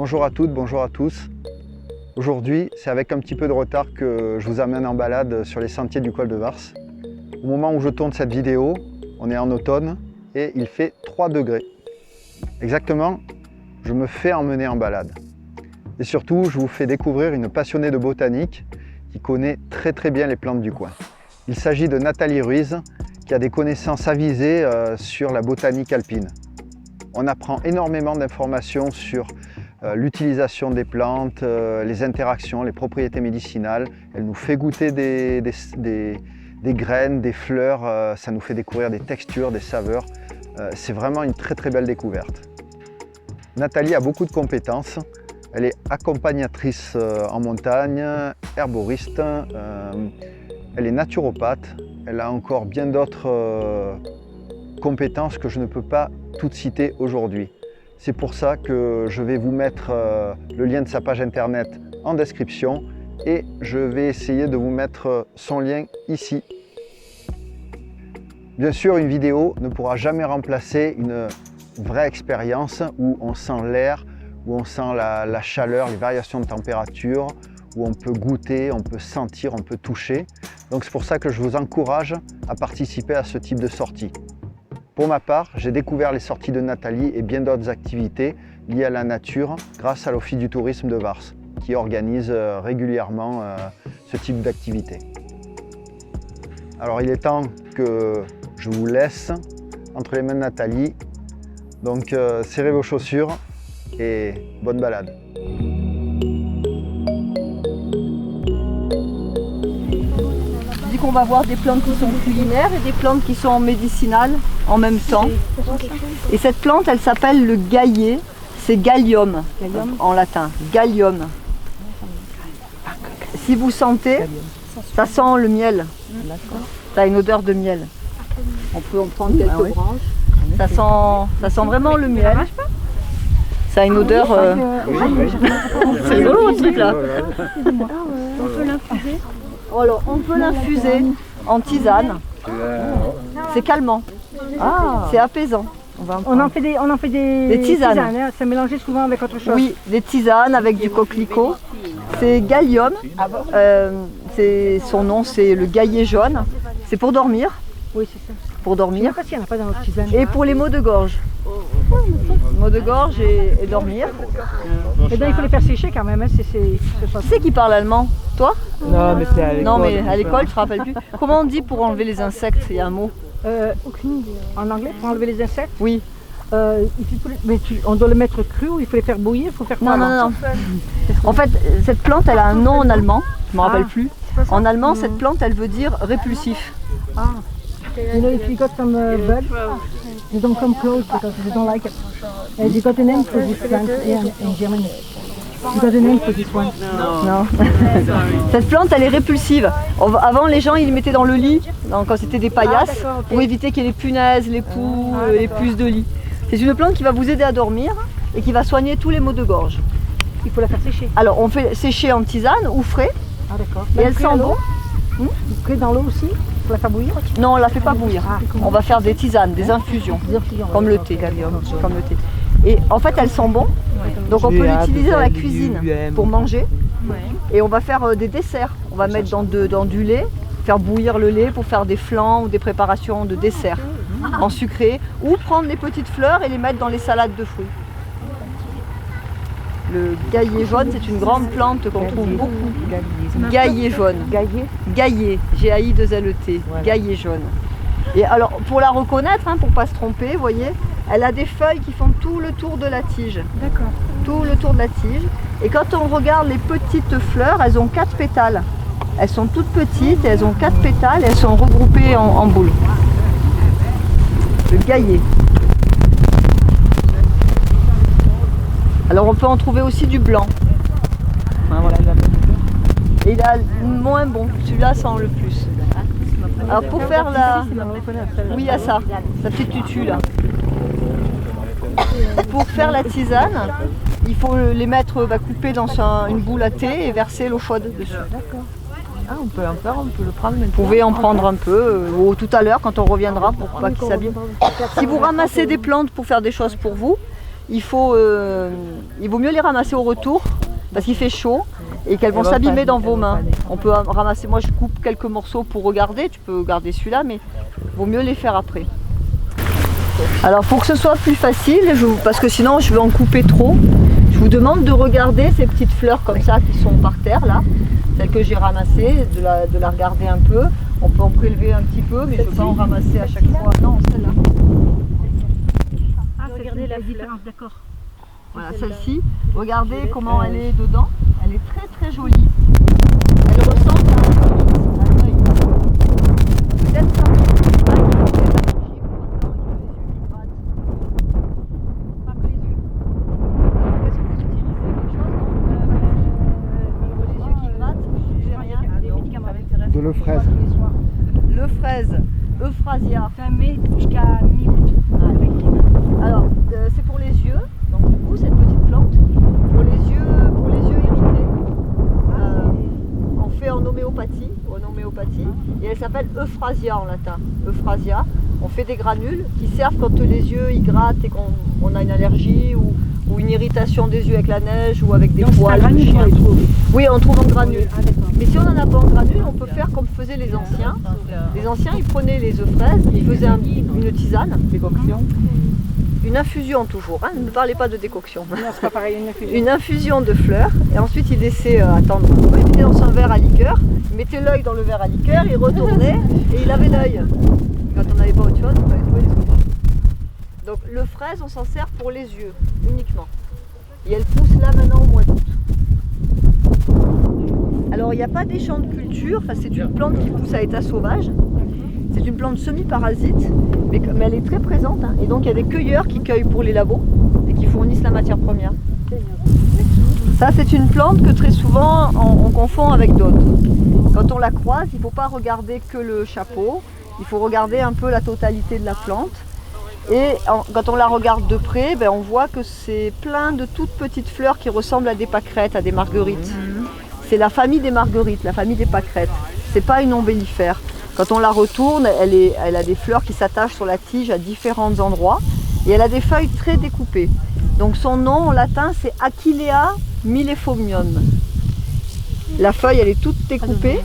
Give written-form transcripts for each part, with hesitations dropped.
Bonjour à toutes, bonjour à tous. Aujourd'hui, c'est avec un petit peu de retard que je vous amène en balade sur les sentiers du col de Vars. Au moment où je tourne cette vidéo, on est en automne et il fait 3 degrés. Exactement, je me fais emmener en balade. Et surtout, je vous fais découvrir une passionnée de botanique qui connaît très bien les plantes du coin. Il s'agit de Nathalie Ruiz, qui a des connaissances avisées sur la botanique alpine. On apprend énormément d'informations sur l'utilisation des plantes, les interactions, les propriétés médicinales. Elle nous fait goûter des graines, des fleurs, ça nous fait découvrir des textures, des saveurs. C'est vraiment une très belle découverte. Nathalie a beaucoup de compétences. Elle est accompagnatrice en montagne, herboriste, elle est naturopathe. Elle a encore bien d'autres compétences que je ne peux pas toutes citer aujourd'hui. C'est pour ça que je vais vous mettre le lien de sa page internet en description et je vais essayer de vous mettre son lien ici. Bien sûr, une vidéo ne pourra jamais remplacer une vraie expérience où on sent l'air, où on sent la chaleur, les variations de température, où on peut goûter, on peut sentir, on peut toucher. Donc c'est pour ça que je vous encourage à participer à ce type de sortie. Pour ma part, j'ai découvert les sorties de Nathalie et bien d'autres activités liées à la nature grâce à l'Office du tourisme de Vars, qui organise régulièrement ce type d'activité. Alors il est temps que je vous laisse entre les mains de Nathalie. Donc serrez vos chaussures et bonne balade. Je dis qu'on va voir des plantes qui sont culinaires et des plantes qui sont médicinales en même temps. Et cette plante, elle s'appelle le gaillier. C'est Galium en latin. Galium. Si vous sentez, ça sent le miel. Ça a une odeur de miel. On peut en prendre quelques branches. Ça sent vraiment le miel. Ça a une odeur... C'est rigolo ce truc là. On peut l'infuser. Alors on peut l'infuser en tisane. C'est calmant. C'est apaisant. On en fait des tisanes. Hein. C'est mélangé souvent avec autre chose. Oui, des tisanes avec du coquelicot. C'est Galium. Son nom c'est le gaillet jaune. C'est pour dormir. Oui, c'est ça. Pour dormir. Je sais pas s'il n'y en a pas dans notre tisane. Et pour les maux de gorge. Maux de gorge et dormir. Et donc il faut les faire sécher quand même. Hein. Qui c'est qui parle allemand? Toi? Non, mais c'est à l'école. Non, mais à l'école, tu te rappelles plus. Comment on dit pour enlever les insectes? Il y a un mot. Aucune idée. En anglais, pour enlever les insectes? Oui. On doit le mettre cru ou il faut les faire bouillir? Il faut faire quoi? Non. En fait, cette plante, elle a un nom en allemand. Je ne me rappelle plus. En allemand, cette plante, elle veut dire répulsif. You know, if you got some bud, you don't come close because you don't like it. You got a name for this plant in Germany. You got a name for this one. Non. Cette plante, elle est répulsive. Avant, les gens, ils les mettaient dans le lit, quand c'était des paillasses, pour éviter qu'il y ait les punaises, les poux, les puces de lit. C'est une plante qui va vous aider à dormir et qui va soigner tous les maux de gorge. Il faut la faire sécher. Alors, on fait sécher en tisane ou frais. Ah d'accord. Et elle sent bon. Cuire dans l'eau aussi? Pour la faire bouillir? Non, on ne la fait pas bouillir. On va faire des tisanes, des infusions, comme le thé. Et en fait, elles sont bon. Donc on peut l'utiliser dans la cuisine pour manger. Et on va faire des desserts. On va mettre dans du lait, faire bouillir le lait pour faire des flans ou des préparations de desserts en sucré. Ou prendre les petites fleurs et les mettre dans les salades de fruits. Le gaillet jaune, c'est une grande plante qu'on trouve beaucoup. Gaillet jaune. Gaillet, G-A-I-2-L-E-T. Gaillet jaune. Et alors, pour la reconnaître, pour ne pas se tromper, vous voyez, elle a des feuilles qui font tout le tour de la tige. D'accord. Tout le tour de la tige. Et quand on regarde les petites fleurs, elles ont 4 pétales. Elles sont toutes petites et elles ont 4 pétales et elles sont regroupées en boules. Le gaillet. Alors on peut en trouver aussi du blanc. Voilà. Et il a moins bon, celui-là sent le plus. Alors pour faire la... Oui, il y a ça, sa petite tutu là. Pour faire la tisane, il faut les mettre coupés dans une boule à thé et verser l'eau chaude dessus. D'accord. Ah, on peut en faire, on peut le prendre maintenant. Vous pouvez en prendre un peu, ou tout à l'heure quand on reviendra pour pas qu'il s'abîme. Si vous ramassez des plantes pour faire des choses pour vous, il vaut mieux les ramasser au retour parce qu'il fait chaud et qu'elles vont s'abîmer dans vos mains. On peut ramasser, moi je coupe quelques morceaux pour regarder, tu peux garder celui-là, mais il vaut mieux les faire après. Alors pour que ce soit plus facile, parce que sinon je vais en couper trop, je vous demande de regarder ces petites fleurs comme ça qui sont par terre là, celles que j'ai ramassées, de la regarder un peu. On peut en prélever un petit peu, mais je ne veux pas en ramasser à chaque fois. Non, celle-là. Ah, regardez la différence, d'accord. Voilà, celle-ci. Regardez comment elle est dedans. Elle est très très jolie. Elle ressemble à un œil. Peut-être ça. De le fraise. Le fraise, Euphrasia. Fin mai jusqu'à mi-août. Alors, c'est pour les yeux. Donc du coup, cette petite plante, pour les yeux irrités, on fait en homéopathie, et elle s'appelle Euphrasia en latin. Euphrasia. On fait des granules qui servent quand les yeux ils grattent et qu'on a une allergie ou une irritation des yeux avec la neige ou avec des poils. Oui, on trouve en granules. Mais si on n'en a pas en granules, on peut faire comme faisaient les anciens. Les anciens, ils prenaient les œufs fraises, ils faisaient une tisane, une infusion toujours. Hein, ne parlez pas de décoction. Non, c'est pas pareil, une infusion. Une infusion de fleurs, et ensuite ils laissaient attendre un peu. Ils mettaient dans un verre à liqueur, ils mettaient l'œil dans le verre à liqueur, ils retournaient et il avait l'œil. Quand on n'avait pas autre chose, il fallait trouver les souvenirs. Donc le fraise, on s'en sert pour les yeux uniquement. Et elle pousse là maintenant au mois d'août. Alors il n'y a pas des champs de culture, enfin, c'est une plante qui pousse à l'état sauvage. C'est une plante semi-parasite, mais elle est très présente. Hein, et donc il y a des cueilleurs qui cueillent pour les labos et qui fournissent la matière première. Ça c'est une plante que très souvent on confond avec d'autres. Quand on la croise, il ne faut pas regarder que le chapeau, il faut regarder un peu la totalité de la plante. Et quand on la regarde de près, on voit que c'est plein de toutes petites fleurs qui ressemblent à des pâquerettes, à des marguerites. C'est la famille des marguerites, la famille des pâquerettes. C'est pas une ombellifère. Quand on la retourne, elle a des fleurs qui s'attachent sur la tige à différents endroits et elle a des feuilles très découpées. Donc son nom en latin c'est Achillea millefeuillum. La feuille elle est toute découpée.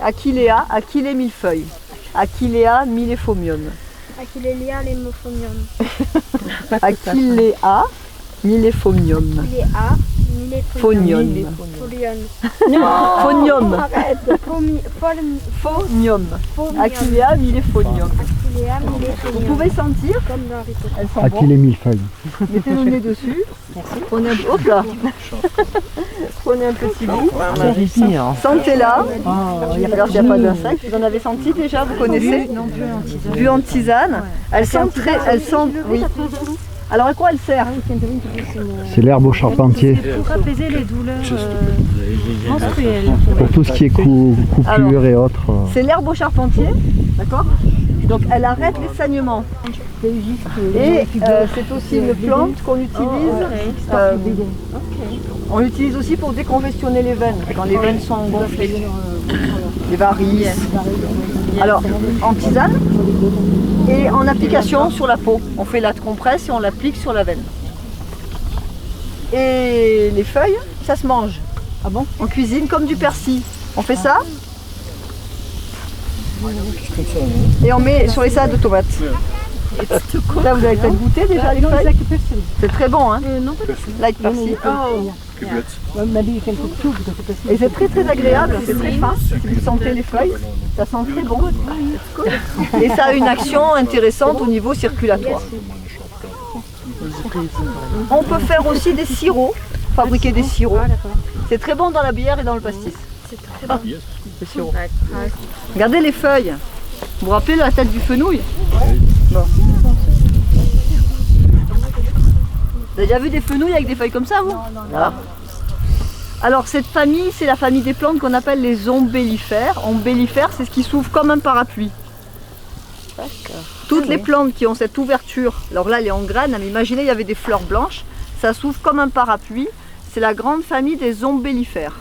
Achillea, Achillea millefeuille. Achillea millefeuillum. Achillea millefeuillum. Achillea millefeuillum. Achillea Phonium. Phonium. Arrête. Phonium. Achillea millefeuillum. Achillea Vous millefeuillum. pouvez sentir, Comme dans Harry Potter. elles sont bonnes. les millefeuilles. Mettez le nez dessus. Prenez un... Hop là. Prenez un petit bout. Sentez-la. Alors il n'y a pas d'insectes. Vous en avez senti déjà, vous connaissez? Bu en tisane. Elles sentent très... Oui. Alors à quoi elle sert? C'est l'herbe au charpentier. Pour apaiser les douleurs menstruelles. Pour tout ce qui est coupure et autres. C'est l'herbe au charpentier, d'accord? Donc elle arrête les saignements. Et c'est aussi une plante qu'on utilise. On l'utilise aussi pour décongestionner les veines, quand les veines sont gonflées. Les varices. Alors en tisane et en application sur la peau. On fait la compresse et on l'applique sur la veine. Et les feuilles, ça se mange. Ah bon? En cuisine comme du persil. On fait ça. Et on met sur les salades de tomates. Là vous avez peut-être goûté déjà les feuilles. C'est très bon hein. Non, pas Like persil. Et c'est très très agréable, c'est très fin. Si vous sentez les feuilles, ça sent très bon. Et ça a une action intéressante au niveau circulatoire. On peut faire aussi des sirops, fabriquer des sirops. C'est très bon dans la bière et dans le pastis. Le sirop. Regardez les feuilles. Vous vous rappelez la tête du fenouil? Bon. Vous avez déjà vu des fenouils avec des feuilles comme ça, vous? Voilà. Alors cette famille, c'est la famille des plantes qu'on appelle les ombellifères. Ombellifères, c'est ce qui s'ouvre comme un parapluie. Toutes les plantes qui ont cette ouverture, alors là elle est en graines, mais imaginez il y avait des fleurs blanches, ça s'ouvre comme un parapluie. C'est la grande famille des ombellifères.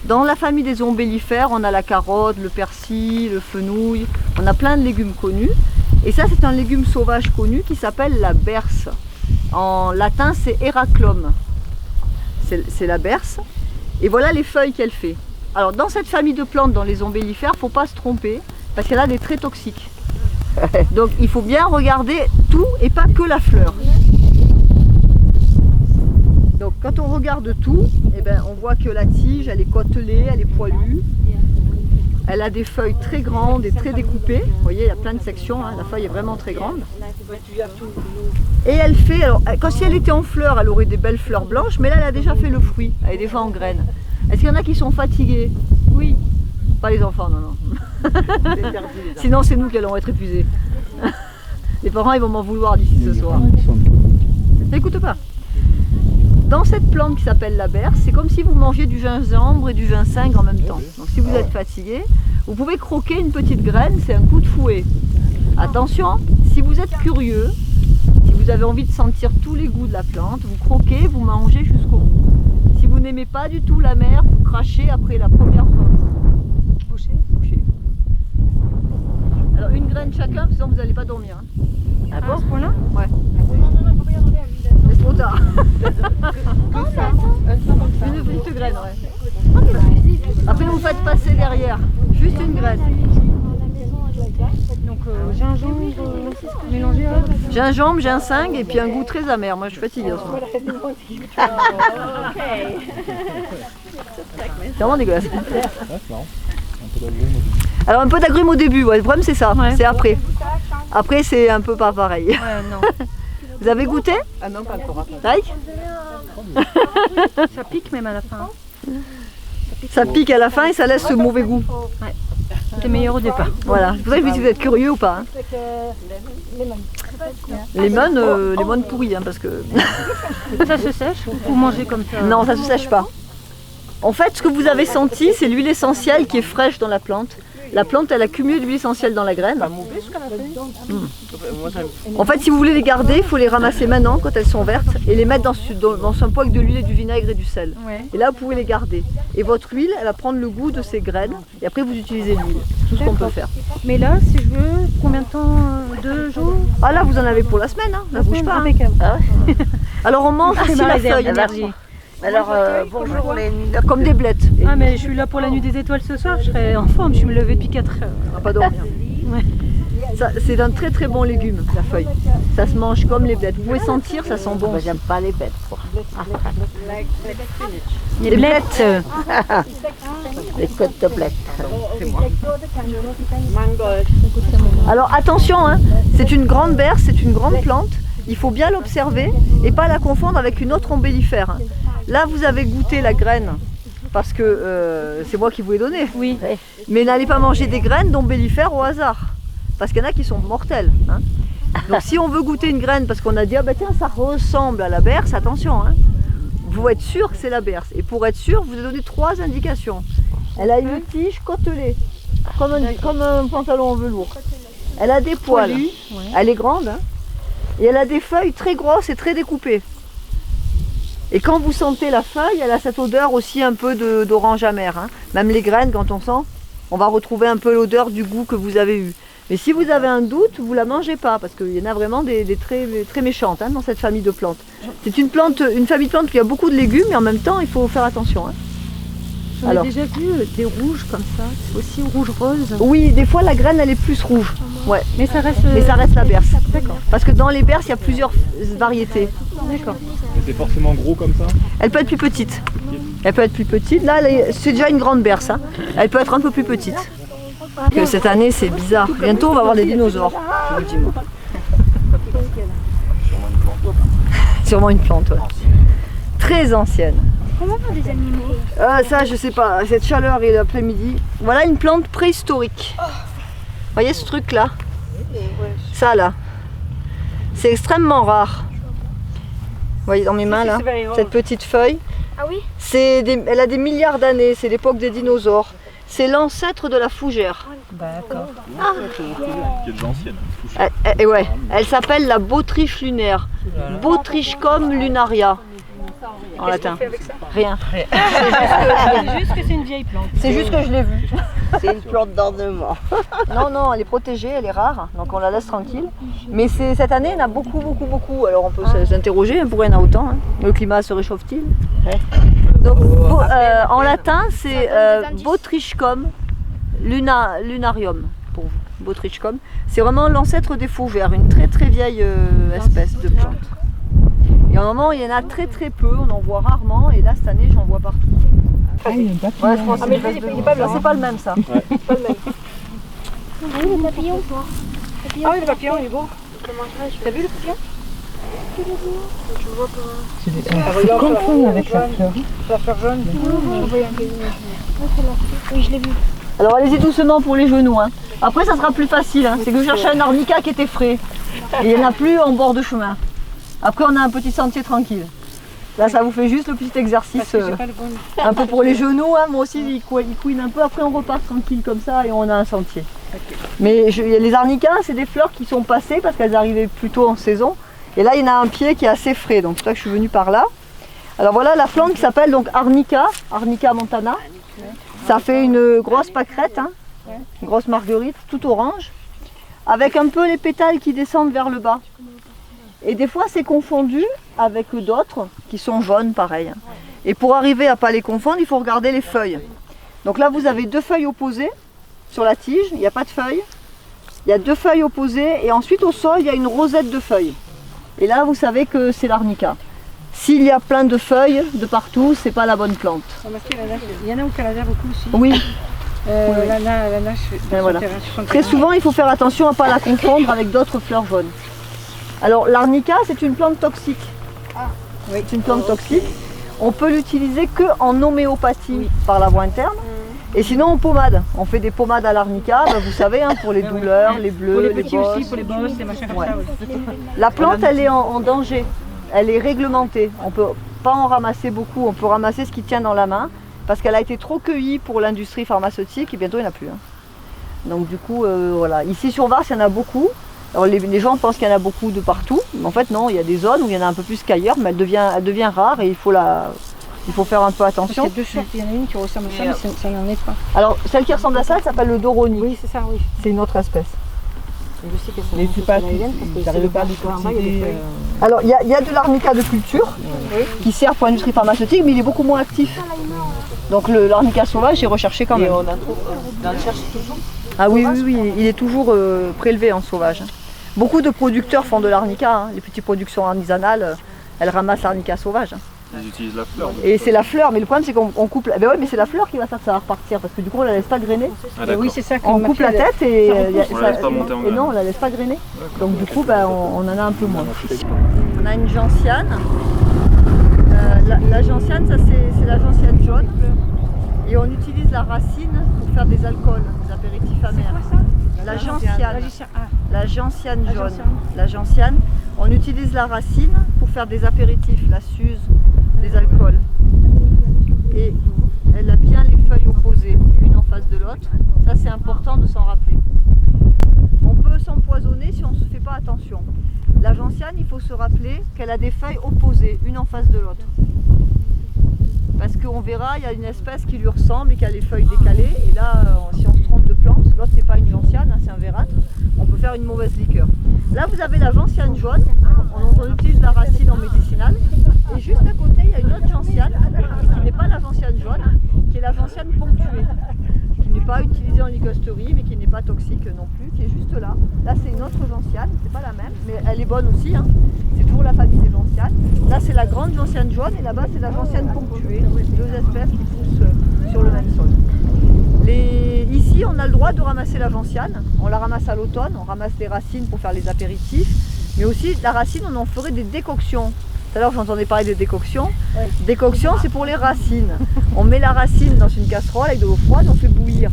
Dans la famille des ombellifères, on a la carotte, le persil, le fenouil, on a plein de légumes connus. Et ça c'est un légume sauvage connu qui s'appelle la berce. En latin, c'est Heraclum. C'est la berce. Et voilà les feuilles qu'elle fait. Alors dans cette famille de plantes, dans les ombellifères, il ne faut pas se tromper parce qu'elle a des traits toxiques. Donc il faut bien regarder tout et pas que la fleur. Donc quand on regarde tout, eh ben, on voit que la tige, elle est côtelée, elle est poilue. Elle a des feuilles très grandes et très découpées. Vous voyez, il y a plein de sections, hein. La feuille est vraiment très grande. Et elle fait, alors, quand si elle était en fleurs, elle aurait des belles fleurs blanches, mais là, elle a déjà fait le fruit. Elle est déjà en graines. Est-ce qu'il y en a qui sont fatigués? Oui. Pas les enfants, non, non. Sinon, c'est nous qui allons être épuisés. Les parents, ils vont m'en vouloir d'ici ce soir. N'écoute pas. Dans cette plante qui s'appelle la berce, c'est comme si vous mangiez du gingembre et du ginseng en même temps. Donc si vous êtes fatigué, vous pouvez croquer une petite graine, c'est un coup de fouet. Attention, si vous êtes curieux, si vous avez envie de sentir tous les goûts de la plante, vous croquez, vous mangez jusqu'au bout. Si vous n'aimez pas du tout la mer, vous crachez après la première fois. Bouchez. Alors une graine chacun, sinon vous n'allez pas dormir. Hein. Ah bon, à ce point-là? Ouais. C'est trop tard. Une petite graine, ouais. Après vous faites passer derrière, juste une graine. Donc gingembre mélangé à... Gingembre, ginseng et puis un goût très amer. Moi je suis fatiguée en ce moment. C'est vraiment dégueulasse. Alors un peu d'agrumes au début, ouais. Le problème c'est ça, c'est après. Après c'est un peu pas pareil. Ouais, non. Vous avez goûté? Ah non, pas encore. Like? Ça pique même à la fin. Ça pique à la fin et ça laisse ce mauvais goût. Ouais. C'est meilleur au départ. Voilà, c'est pour ça que je me dis si vous êtes curieux ou pas. Hein. Les mônes pourris, hein, parce que... Ça se sèche ou pour manger comme ça? Non, ça ne se sèche pas. En fait, ce que vous avez senti, c'est l'huile essentielle qui est fraîche dans la plante. La plante, elle a cumulé de l'huile essentielle dans la graine. En fait, si vous voulez les garder, il faut les ramasser maintenant quand elles sont vertes et les mettre dans un pot avec de l'huile et du vinaigre et du sel. Ouais. Et là, vous pouvez les garder. Et votre huile, elle va prendre le goût de ces graines et après vous utilisez l'huile. Tout ce qu'on peut faire. Mais là, si je veux, combien de temps? 2 jours? Ah là, vous en avez pour la semaine, hein. Ça bouge pas. Hein. Impeccable. Alors on mange aussi la feuille. Alors, bonjour les Comme des blettes. Ah mais je suis là pour la nuit des étoiles ce soir, je serai en forme, je me levais depuis 4 heures. On va pas dormir. Ouais. C'est un très très bon légume, la feuille. Ça se mange comme les blettes. Vous pouvez sentir, ça sent bon. J'aime pas les bêtes. Les blettes. Les côtes de blettes. Alors attention, hein, c'est une grande berce, c'est une grande plante. Il faut bien l'observer et pas la confondre avec une autre ombellifère. Hein. Là, vous avez goûté la graine parce que c'est moi qui vous ai donné. Oui. Mais n'allez pas manger des graines d'ombellifères au hasard. Parce qu'il y en a qui sont mortelles. Hein. Donc si on veut goûter une graine parce qu'on a dit ah bah tiens ça ressemble à la berce, attention. Hein. Vous êtes sûr que c'est la berce. Et pour être sûr, je vous ai donné 3 indications. Elle a une tige côtelée, comme un pantalon en velours. Elle a des poils. Elle est grande. Hein. Et elle a des feuilles très grosses et très découpées. Et quand vous sentez la feuille, elle a cette odeur aussi un peu d'orange amer. Hein. Même les graines, quand on sent, on va retrouver un peu l'odeur du goût que vous avez eu. Mais si vous avez un doute, vous ne la mangez pas, parce qu'il y en a vraiment des très méchantes hein, dans cette famille de plantes. C'est une famille de plantes qui a beaucoup de légumes, mais en même temps, il faut faire attention. Hein. J'en ai déjà vu des rouges comme ça, aussi rouge-rose. Oui, des fois la graine elle est plus rouge. Ouais. Mais ça reste la berce. D'accord. Parce que dans les berces, il y a plusieurs variétés. D'accord. Et c'est forcément gros comme ça? Elle peut être plus petite. Elle peut être plus petite. Là, c'est déjà une grande berce. Hein. Elle peut être un peu plus petite. Que cette année, c'est bizarre. Bientôt, on va avoir des dinosaures. Je vous le dis, moi. Sûrement une plante, ouais. Très ancienne. Comment on fait des animaux? Ça, je sais pas. Cette chaleur et l'après-midi. Voilà une plante préhistorique. Vous voyez ce truc-là? Ça, là. C'est extrêmement rare. Vous voyez dans mes mains, là, cette petite feuille. Ah oui? Elle a des milliards d'années. C'est l'époque des dinosaures. C'est l'ancêtre de la fougère. D'accord. Qui est de l'ancienne. Ouais. Elle s'appelle la Botryche lunaire. Botrichum lunaria. En latin. Rien. C'est juste que c'est une vieille plante. C'est juste que je l'ai vue. C'est une plante d'ornement. Non, non, elle est protégée, elle est rare, donc on la laisse tranquille. Mais cette année, il y en a beaucoup, beaucoup, beaucoup. Alors on peut s'interroger, pourquoi il y en a autant, hein. Le climat se réchauffe-t-il? Donc, en latin, c'est Botrichum lunarium, pour vous. Botrichum. C'est vraiment l'ancêtre des fougères, une très très vieille espèce de plante. Et en moment, il y en a très très peu, on en voit rarement, et là cette année, j'en vois partout. Ah, il y a un papillon. Ouais, je pense que c'est pas le même ça. Ouais. Pas le même. Ah oui, le papillon. Ah oui, le papillon, il est beau. T'as vu le papillon? Je vois pas. C'est confond avec la fleur. La fleur jaune. Oui, je l'ai vu. Alors allez-y doucement pour les genoux. Hein. Après ça sera plus facile, hein. C'est que je cherchais un arnica qui était frais. Et il n'y en a plus en bord de chemin. Après on a un petit sentier tranquille. Là ça vous fait juste le petit exercice un peu pour les genoux. Hein. Moi aussi il couine un peu, après on repart tranquille comme ça et on a un sentier. Mais les arnicas c'est des fleurs qui sont passées parce qu'elles arrivaient plutôt en saison. Et là il y en a un pied qui est assez frais, donc c'est pour ça que je suis venue par là. Alors voilà la plante qui s'appelle donc Arnica montana. Ça fait une grosse pâquerette, hein, une grosse marguerite, tout orange, avec un peu les pétales qui descendent vers le bas. Et des fois c'est confondu avec d'autres qui sont jaunes pareil. Et pour arriver à ne pas les confondre, il faut regarder les feuilles. Donc là vous avez deux feuilles opposées sur la tige, il n'y a pas de feuilles. Il y a deux feuilles opposées et ensuite au sol il y a une rosette de feuilles. Et là vous savez que c'est l'arnica. S'il y a plein de feuilles de partout, c'est pas la bonne plante. Il y en a au Canada beaucoup aussi. Oui. La nage, Voilà. Très souvent, il faut faire attention à ne pas la confondre avec d'autres fleurs jaunes. Alors, l'arnica, c'est une plante toxique. Oui, c'est une plante toxique. On peut l'utiliser qu'en homéopathie par la voie interne. Et sinon, en pommade. On fait des pommades à l'arnica, ben, vous savez, hein, pour les douleurs, les bleus, Pour les les petits bosses. aussi, pour les bosses, les machins comme ça. Oui. La plante, elle est en danger. Elle est réglementée. On ne peut pas en ramasser beaucoup. On peut ramasser ce qui tient dans la main parce qu'elle a été trop cueillie pour l'industrie pharmaceutique et bientôt il n'y en a plus. Hein. Donc du coup, voilà. Ici sur Vars, il y en a beaucoup. Alors, les gens pensent qu'il y en a beaucoup de partout. Mais en fait, non, il y a des zones où il y en a un peu plus qu'ailleurs, mais elle devient rare et il faut faire un peu attention. Parce qu'il y a deux sortes. Il y en a une qui ressemble à ça, mais ça n'en est pas. Alors, celle qui ressemble à ça, elle s'appelle le Doroni. Oui, c'est ça, oui. C'est une autre espèce. Je sais que Mais c'est pas, j'arrive pas à cultiver. Alors, il y a de l'arnica de culture qui sert pour l'industrie pharmaceutique, mais il est beaucoup moins actif. Donc, l'arnica sauvage est recherché quand même. Et on le cherche toujours. Ah oui, il est toujours prélevé en sauvage. Beaucoup de producteurs font de l'arnica, hein. Les petites productions artisanales, elles ramassent l'arnica sauvage. Hein. Ils utilisent la fleur. Et c'est la fleur, mais le problème c'est qu'on coupe. Ben oui, mais c'est la fleur qui va faire que ça va repartir, parce que du coup on la laisse pas grainer. Ah, d'accord. oui, c'est ça. On coupe la tête et, On la laisse pas monter en graines. non, on la laisse pas grainer. Donc du coup, ben, on en a un peu moins. On a une gentiane. La gentiane, ça c'est la gentiane jaune. Et on utilise la racine pour faire des alcools, des apéritifs amers. La gentiane. La gentiane jaune. La gentiane. On utilise la racine pour faire des apéritifs, la suze, des alcools. Et elle a bien les feuilles opposées, une en face de l'autre. Ça c'est important de s'en rappeler. On peut s'empoisonner si on ne se fait pas attention. La gentiane, il faut se rappeler qu'elle a des feuilles opposées, une en face de l'autre. Parce qu'on verra, il y a une espèce qui lui ressemble et qui a les feuilles décalées. Et là, si on se trompe de plante, l'autre c'est pas une gentiane, hein, c'est un vératre, on peut faire une mauvaise liqueur. Là vous avez la gentiane jaune, on utilise la racine en médicinal. Et juste à côté, il y a une autre gentiane, qui n'est pas la gentiane jaune, qui est la gentiane ponctuée. Qui n'est pas utilisée en licosterie, mais qui n'est pas toxique non plus, qui est juste là. Là c'est une autre gentiane, c'est pas la même, mais elle est bonne aussi. Hein. C'est toujours la famille des gentianes. Là c'est la grande gentiane jaune et là-bas c'est la gentiane ponctuée. Deux espèces qui poussent sur le même sol. Ici on a le droit de ramasser la gentiane. On la ramasse à l'automne, on ramasse les racines pour faire les apéritifs. Mais aussi la racine on en ferait des décoctions. Tout à l'heure j'entendais parler de décoction. Ouais. Décoction c'est pour les racines. On met la racine dans une casserole avec de l'eau froide, on fait bouillir.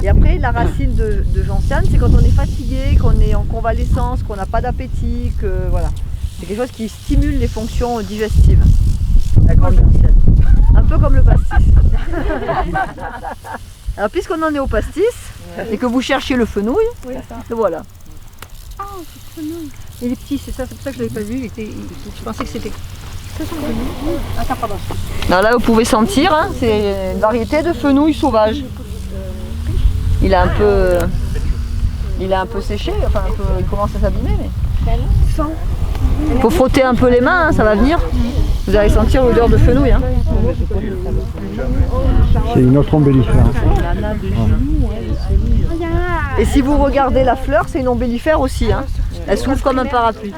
Et après la racine de gentiane c'est quand on est fatigué, qu'on est en convalescence, qu'on n'a pas d'appétit, que voilà. C'est quelque chose qui stimule les fonctions digestives. La grande gentiane. Un peu comme le pastis. Alors puisqu'on en est au pastis et que vous cherchiez le fenouil, le voilà. Ah, c'est fenouil. Il est petit, c'est ça, c'est pour ça que je ne l'avais pas vu. Je pensais que c'était. Attends, pardon. Alors là vous pouvez sentir, hein, c'est une variété de fenouil sauvage. il a un peu séché, enfin il commence à s'abîmer. Mais... il faut frotter un peu les mains, hein, ça va venir. Vous allez sentir l'odeur de fenouil. Hein. C'est une autre ombellifère. Et si vous regardez la fleur, c'est une ombellifère aussi. Hein. Elle s'ouvre comme un parapluie.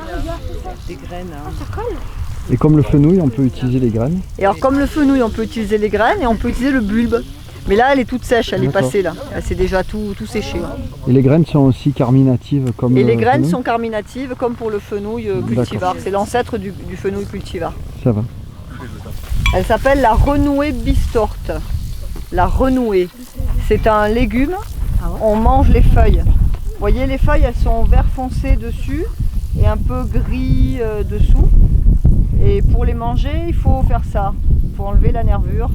Et comme le fenouil, on peut utiliser les graines. Et alors comme le fenouil, on peut utiliser les graines et on peut utiliser le bulbe. Mais là, elle est toute sèche, elle est passée là. Elle s'est déjà tout séché. Et les graines sont aussi carminatives comme Et les graines fenouil sont carminatives comme pour le fenouil cultivar. C'est l'ancêtre du fenouil cultivar. Ça va. Elle s'appelle la renouée bistorte. La renouée. C'est un légume. On mange les feuilles. Vous voyez, les feuilles, elles sont vert foncé dessus et un peu gris dessous. Et pour les manger, il faut faire ça. Il faut enlever la nervure.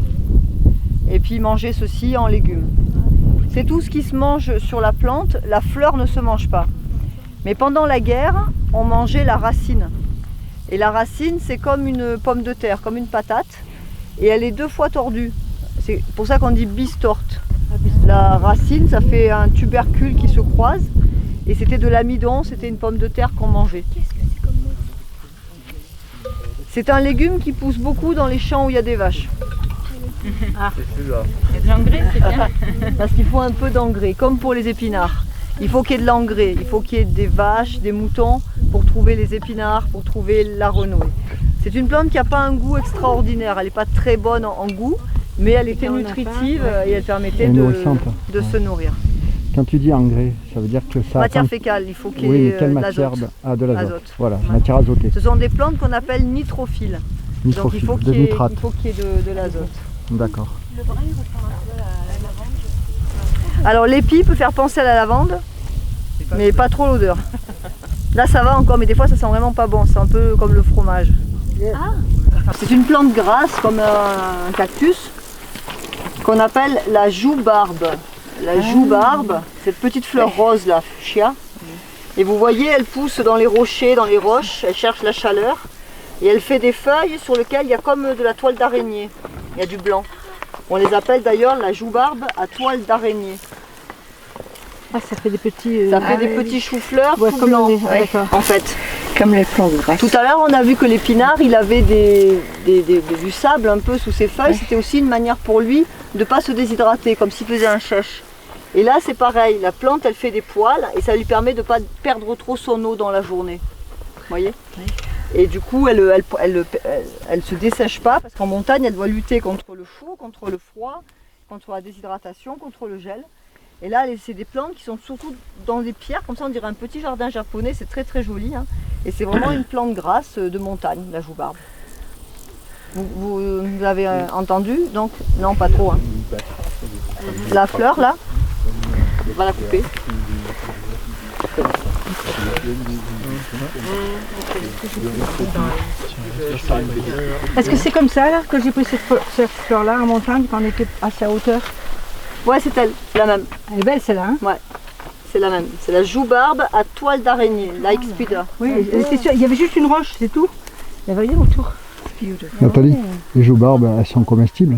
Et puis manger ceci en légumes. C'est tout ce qui se mange sur la plante, la fleur ne se mange pas. Mais pendant la guerre, on mangeait la racine. Et la racine, c'est comme une pomme de terre, comme une patate, et elle est 2 fois tordue. C'est pour ça qu'on dit bistorte. La racine, ça fait un tubercule qui se croise, et c'était de l'amidon, c'était une pomme de terre qu'on mangeait. C'est un légume qui pousse beaucoup dans les champs où il y a des vaches. Ah. Il y a de l'engrais, c'est bien. Parce qu'il faut un peu d'engrais, comme pour les épinards. Il faut qu'il y ait de l'engrais, il faut qu'il y ait des vaches, des moutons pour trouver les épinards, pour trouver la renouée. C'est une plante qui n'a pas un goût extraordinaire, elle n'est pas très bonne en goût, mais elle était nutritive et elle permettait de se nourrir. Quand tu dis engrais, ça veut dire que ça... Matière fécale, il faut qu'il y ait oui, mais quelle matière l'azote. de l'azote. Voilà, matière azotée. Ce sont des plantes qu'on appelle nitrophiles. Donc il faut qu'il y ait de l'azote. D'accord. Le brun, il ressemble un peu à la lavande. Alors l'épi peut faire penser à la lavande, mais pas trop l'odeur. Là ça va encore, mais des fois ça sent vraiment pas bon, c'est un peu comme le fromage. Ah. C'est une plante grasse comme un cactus qu'on appelle la joue-barbe. La joue-barbe, cette petite fleur rose là, fuchsia. Et vous voyez, elle pousse dans les rochers, dans les roches, elle cherche la chaleur. Et elle fait des feuilles sur lesquelles il y a comme de la toile d'araignée. Il y a du blanc. On les appelle d'ailleurs la joue-barbe à toile d'araignée. Ah, ça fait des petits... Ça fait des petits choux-fleurs tout comme blancs, en fait. Comme les plantes grasses. Tout à l'heure, on a vu que l'épinard, il avait du sable un peu sous ses feuilles. C'était aussi une manière pour lui de ne pas se déshydrater, comme s'il faisait un chèche. Et là, c'est pareil. La plante, elle fait des poils et ça lui permet de ne pas perdre trop son eau dans la journée. Vous voyez ? Et du coup, elle se dessèche pas parce qu'en montagne, elle doit lutter contre le chaud, contre le froid, contre la déshydratation, contre le gel. Et là, c'est des plantes qui sont surtout dans des pierres, comme ça on dirait un petit jardin japonais, c'est très très joli. Hein. Et c'est vraiment une plante grasse de montagne, la joue-barbe. Vous avez entendu? Donc, non, pas trop. Hein. La fleur là, on va la couper. Est-ce que c'est comme ça là que j'ai pris cette fleur-là en montagne quand on était à sa hauteur? Ouais, c'est elle, c'est la même. Elle est belle celle-là, hein? Ouais, c'est la même. C'est la joue-barbe à toile d'araignée, la Xpida. Oui, c'est sûr, il y avait juste une roche, c'est tout. Il n'y avait rien autour. Nathalie, les joues-barbes, elles sont comestibles?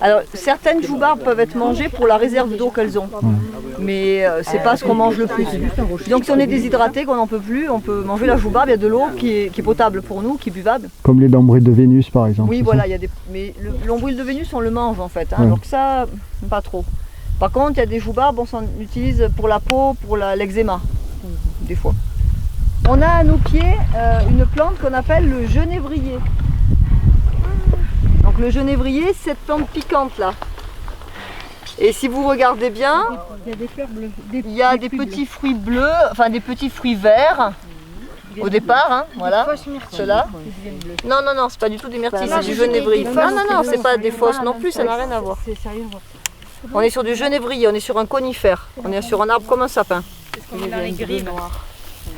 Alors, certaines joue-barbes peuvent être mangées pour la réserve d'eau qu'elles ont. Mais c'est pas ce qu'on mange le plus. Donc si on est déshydraté, qu'on n'en peut plus, on peut manger la joue-barbe. Il y a de l'eau qui est potable pour nous, qui est buvable. Comme les lombriques de Vénus par exemple. Oui, voilà, il y a des... mais l'ombril de Vénus, on le mange en fait. Hein, donc ça, pas trop. Par contre, il y a des joue-barbes, on s'en utilise pour la peau, pour l'eczéma, des fois. On a à nos pieds une plante qu'on appelle le genévrier. Donc le genévrier, c'est cette plante piquante là. Et si vous regardez bien, il y a des fleurs bleues. Il y a des petits fruits bleus, enfin des petits fruits verts au départ, hein, voilà, ceux-là. Non, non, non, c'est pas du tout des myrtilles, c'est du genévrier. Non, non, non, c'est pas des fausses non plus, ça n'a rien à voir. On est sur du genévrier, on est sur un conifère, on est sur un arbre comme un sapin.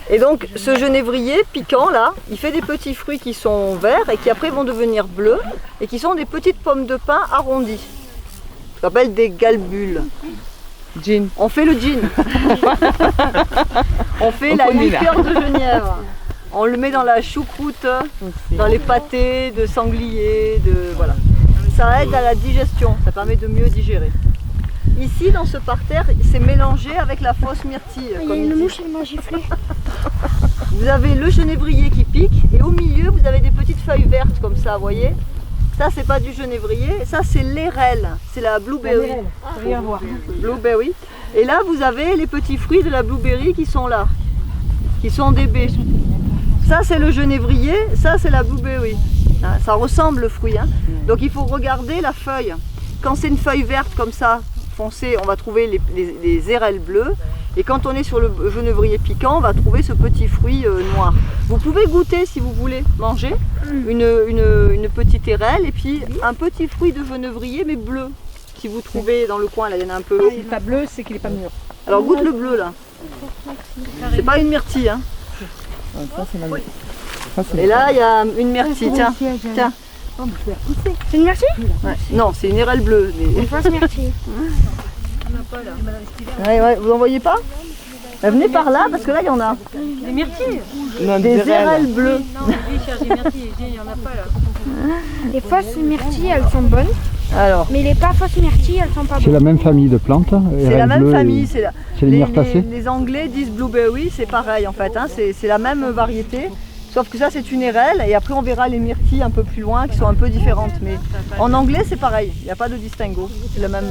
Et donc ce genévrier piquant là, il fait des petits fruits qui sont verts et qui après vont devenir bleus et qui sont des petites pommes de pin arrondies. Ça s'appelle des galbules. Gin. On fait le gin. On fait la liqueur de genièvre. On le met dans la choucroute, dans les pâtés de sanglier, voilà. Ça aide à la digestion, ça permet de mieux digérer. ici dans ce parterre, c'est mélangé avec la fausse myrtille. Il y a une mouche, elle m'a giflé. Vous avez le genévrier qui pique et au milieu vous avez des petites feuilles vertes comme ça, vous voyez. Ça c'est pas du genévrier, ça c'est l'érel, c'est la blueberry. Rien à voir. Blueberry. Et là vous avez les petits fruits de la blueberry qui sont là, qui sont des baies. Ça c'est le genévrier, ça c'est la blueberry. Hein, ça ressemble le fruit. Hein. Donc il faut regarder la feuille. Quand c'est une feuille verte comme ça, foncée, on va trouver les érelles bleues. Et quand on est sur le genévrier piquant, on va trouver ce petit fruit noir. Vous pouvez goûter si vous voulez manger une petite érelle et puis un petit fruit de genévrier mais bleu. Si vous trouvez dans le coin, là il y en a un peu. S'il n'est pas bleu, c'est qu'il n'est pas mûr. Alors goûte le bleu là. C'est pas une myrtille. Hein. Et là il y a une myrtille, tiens. Tiens. C'est une myrtille? Ouais. Non, c'est une érelle bleue. Une fausse myrtille. Ouais, vous en voyez pas? Venez par là parce que là il y en a. Des myrtilles. Des érelles bleues. Non, lui il cherche des myrtilles, il n'y en a pas là. Les fausses myrtilles, elles sont bonnes. Alors, Mais les pas fausses myrtilles, elles sont pas C'est bonnes. la même famille de plantes. c'est la même famille. C'est les myrtacées. les Anglais disent blueberry, c'est pareil en fait. Hein, c'est la même variété. Sauf que ça c'est une érelle et après on verra les myrtilles un peu plus loin qui sont un peu différentes. Mais en anglais c'est pareil, il n'y a pas de distinguo. C'est la même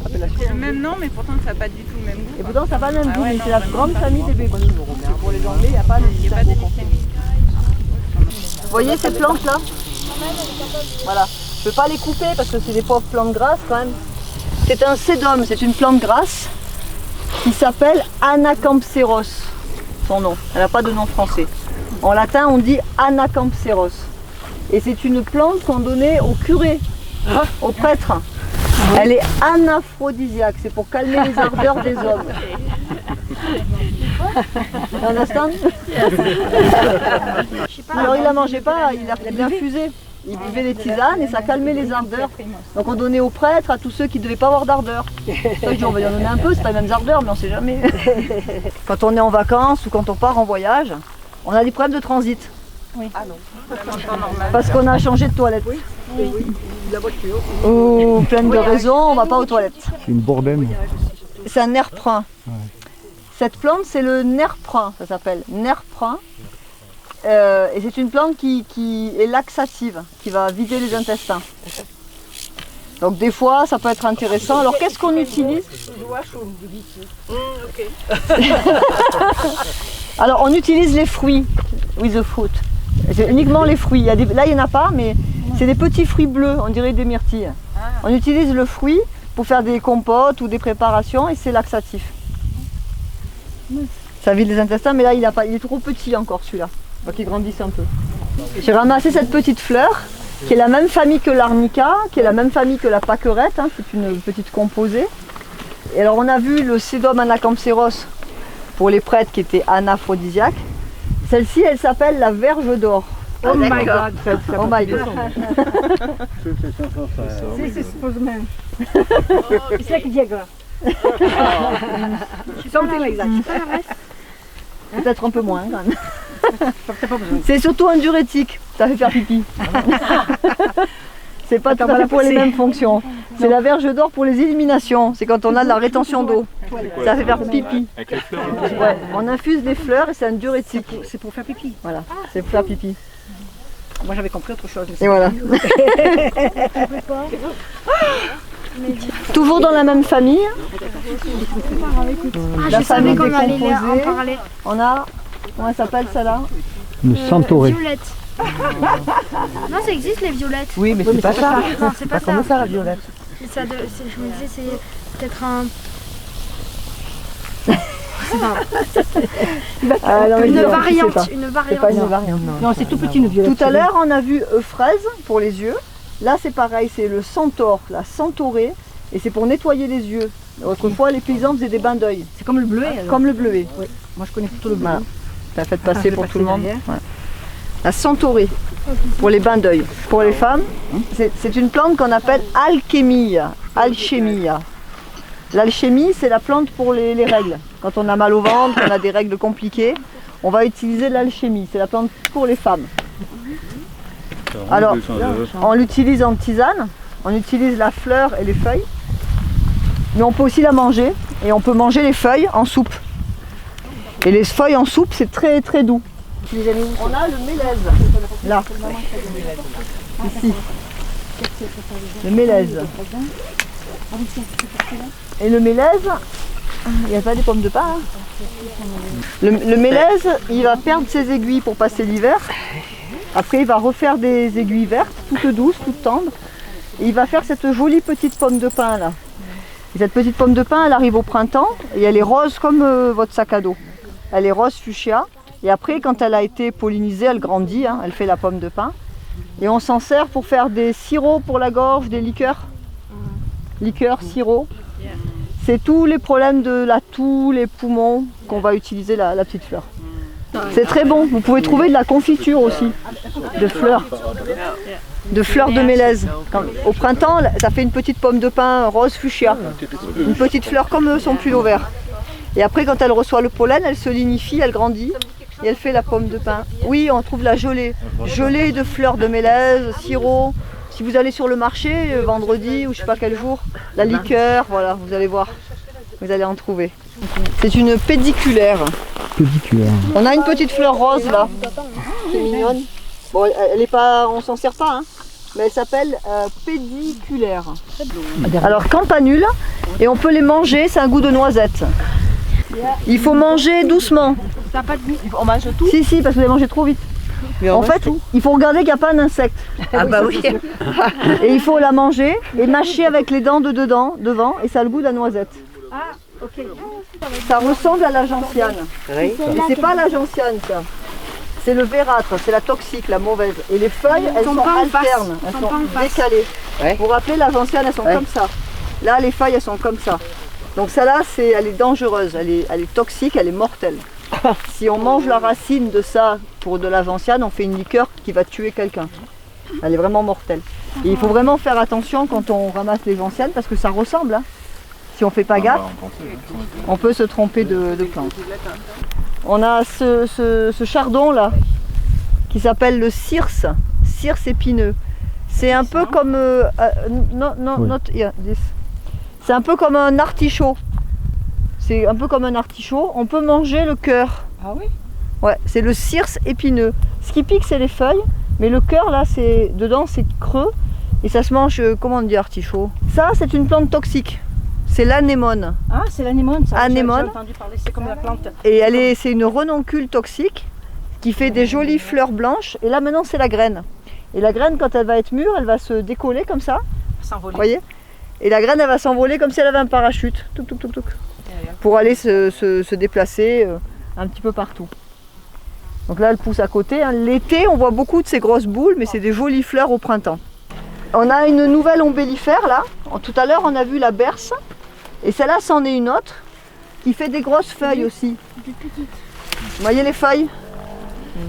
appellation. C'est le même nom, mais pourtant ça n'a pas du tout le même goût. Et pourtant ça n'a pas le même goût, ouais, mais non, c'est la vraiment grande pas. famille des bébés. Pour les Anglais, il n'y a pas de Il n'y a pas de distinguo. distinguo. Vous voyez ces plantes là? Voilà. Je ne peux pas les couper parce que c'est des pauvres plantes grasses quand même. C'est un sédum, c'est une plante grasse qui s'appelle Anacampseros. Son nom, elle n'a pas de nom français. En latin on dit Anacampseros. Et c'est une plante qu'on donnait au curé, au prêtre. Elle est anaphrodisiaque, c'est pour calmer les ardeurs des hommes. You understand? Alors il la mangeait pas, il la bien fusé. Il buvait des tisanes et ça calmait les ardeurs. Donc on donnait aux prêtres, à tous ceux qui ne devaient pas avoir d'ardeur. C'est ça que on va y en donner un peu, c'est pas les mêmes ardeurs, mais on ne sait jamais. Quand on est en vacances ou quand on part en voyage, on a des problèmes de transit. Oui. Ah non. Parce qu'on a changé de toilette. Oui. Ou plein de raisons, on ne va pas aux toilettes. C'est une bourdaine. C'est un nerf brun. Cette plante, c'est le nerf brun, ça s'appelle nerf brun. Et c'est une plante qui est laxative, qui va vider les intestins. Donc des fois, ça peut être intéressant. Alors qu'est-ce qu'on utilise? Alors on utilise les fruits, with the fruit. C'est uniquement les fruits. Là, il n'y en a pas, mais c'est des petits fruits bleus, on dirait des myrtilles. On utilise le fruit pour faire des compotes ou des préparations et c'est laxatif. Ça vide les intestins, mais là, il est trop petit encore celui-là. Il faut qu'il grandisse un peu. J'ai ramassé cette petite fleur, qui est la même famille que l'arnica, qui est la même famille que la pâquerette, hein, c'est une petite composée. Et alors on a vu le Sedum anacampseros pour les prêtres qui était anaphrodisiaque. Celle-ci, elle s'appelle la verge d'or. Oh my god. Oh my god. This is for the man. It's like Viagra. Something like that. Peut-être un peu moins quand même. C'est surtout un diurétique, ça fait faire pipi. C'est pas tout à fait pour les mêmes fonctions. C'est la verge d'or pour les éliminations, c'est quand on a de la rétention d'eau. Ça fait faire pipi. Avec les fleurs. Ouais, on infuse des fleurs et c'est un diurétique. C'est pour faire pipi. Voilà, c'est pour faire pipi. Moi j'avais compris autre chose. Et voilà. Toujours dans la même famille. La Je savais famille qu'on allait en décomposée. parler. On a, comment elle s'appelle celle-là? Le centauré. Violette. Non, ça existe les violettes. Oui, mais c'est pas ça. Non, c'est pas ça. ça la violette? Je me disais, c'est peut-être un. Non, mais Une dis donc, tu sais variante. pas. Une C'est variante. pas une variante. Non, c'est tout petit une violette. Tout à l'heure, on a vu fraise pour les yeux. Là, c'est pareil, c'est le centaure, la centaurée, et c'est pour nettoyer les yeux. Autrefois, les paysans faisaient des bains d'œil, C'est comme le bleuet. alors. comme le bleuet. Oui. Moi je connais plutôt le bleuet. Voilà. Ça fait passer je vais pour passer tout le monde. derrière. Ouais. La centaurée, pour les bains d'œil. Pour les femmes, c'est une plante qu'on appelle alchémia. Alchémia. L'alchémie, c'est la plante pour les règles. Quand on a mal au ventre, on a des règles compliquées, on va utiliser l'alchémie. C'est la plante pour les femmes. Alors, on l'utilise en tisane, on utilise la fleur et les feuilles. Mais on peut aussi la manger et on peut manger les feuilles en soupe. Et les feuilles en soupe, c'est très très doux. On a le mélèze, là, ici. Le mélèze. Et le mélèze, il n'y a pas des pommes de pin. Hein. Le mélèze, il va perdre ses aiguilles pour passer l'hiver. Après, il va refaire des aiguilles vertes, toutes douces, toutes tendres. Et il va faire cette jolie petite pomme de pin là. Et cette petite pomme de pin, elle arrive au printemps et elle est rose comme votre sac à dos. Elle est rose fuchsia. Et après, quand elle a été pollinisée, elle grandit, hein, elle fait la pomme de pin. Et on s'en sert pour faire des sirops pour la gorge, des liqueurs. Liqueurs, sirops. C'est tous les problèmes de la toux, les poumons, qu'on va utiliser la petite fleur. C'est très bon. Vous pouvez trouver de la confiture aussi, de fleurs. De fleurs de mélèze. Au printemps, ça fait une petite pomme de pin rose fuchsia. Une petite fleur comme son pull vert. Et après, quand elle reçoit le pollen, elle se lignifie, elle grandit et elle fait la pomme de pin. Oui, on trouve la gelée. Gelée de fleurs de mélèze, sirop. Si vous allez sur le marché, vendredi ou je sais pas quel jour, la liqueur, voilà, vous allez voir. Vous allez en trouver. C'est une pédiculaire. Pédiculaire. On a une petite fleur rose là. C'est mignonne. Bon, elle est pas, on s'en sert pas, hein, mais elle s'appelle pédiculaire. Alors campanule, et on peut les manger, c'est un goût de noisette. Il faut manger doucement. Ça n'a pas de goût. On mange tout. Si, parce que vous avez mangé trop vite. En fait, il faut regarder qu'il n'y a pas d'insecte. Ah bah oui. Et il faut la manger et mâcher avec les dents de devant, et ça a le goût de la noisette. Ah, ok. Ça ressemble à la gentiane. Oui. Mais c'est pas la gentiane ça. C'est le vérâtre, c'est la toxique, la mauvaise. Et les feuilles, elles sont alternes, elles sont décalées. Ouais. Vous vous rappelez, la gentiane, elles sont comme ça. Là, les feuilles, elles sont comme ça. Donc celle-là, elle est dangereuse, elle est toxique, elle est mortelle. Si on mange la racine de ça pour de la gentiane, on fait une liqueur qui va tuer quelqu'un. Elle est vraiment mortelle. Et il faut vraiment faire attention quand on ramasse les gentianes parce que ça ressemble. Hein. Si on ne fait pas gaffe, on peut se tromper de plante. On a ce chardon là qui s'appelle le cirse épineux. C'est un peu comme c'est un peu comme un artichaut. C'est un peu comme un artichaut. On peut manger le cœur. Ah oui? Ouais, c'est le cirse épineux. Ce qui pique, c'est les feuilles, mais le cœur là, dedans, c'est creux et ça se mange. Comment on dit artichaut? Ça, c'est une plante toxique. C'est l'anémone. Ah, c'est l'anémone, ça. Anémone. J'ai entendu parler, c'est comme la plante. Et c'est une renoncule toxique qui fait des jolies fleurs blanches. Et là, maintenant, c'est la graine. Et la graine, quand elle va être mûre, elle va se décoller comme ça. S'envoler. Vous voyez? Et la graine, elle va s'envoler comme si elle avait un parachute. Touc, touc, touc, touc. Pour aller se déplacer un petit peu partout. Donc là, elle pousse à côté. Hein. L'été, on voit beaucoup de ces grosses boules, mais c'est des jolies fleurs au printemps. On a une nouvelle ombellifère là. Tout à l'heure, on a vu la berce. Et celle-là, c'en est une autre qui fait des grosses feuilles aussi. Vous voyez les feuilles?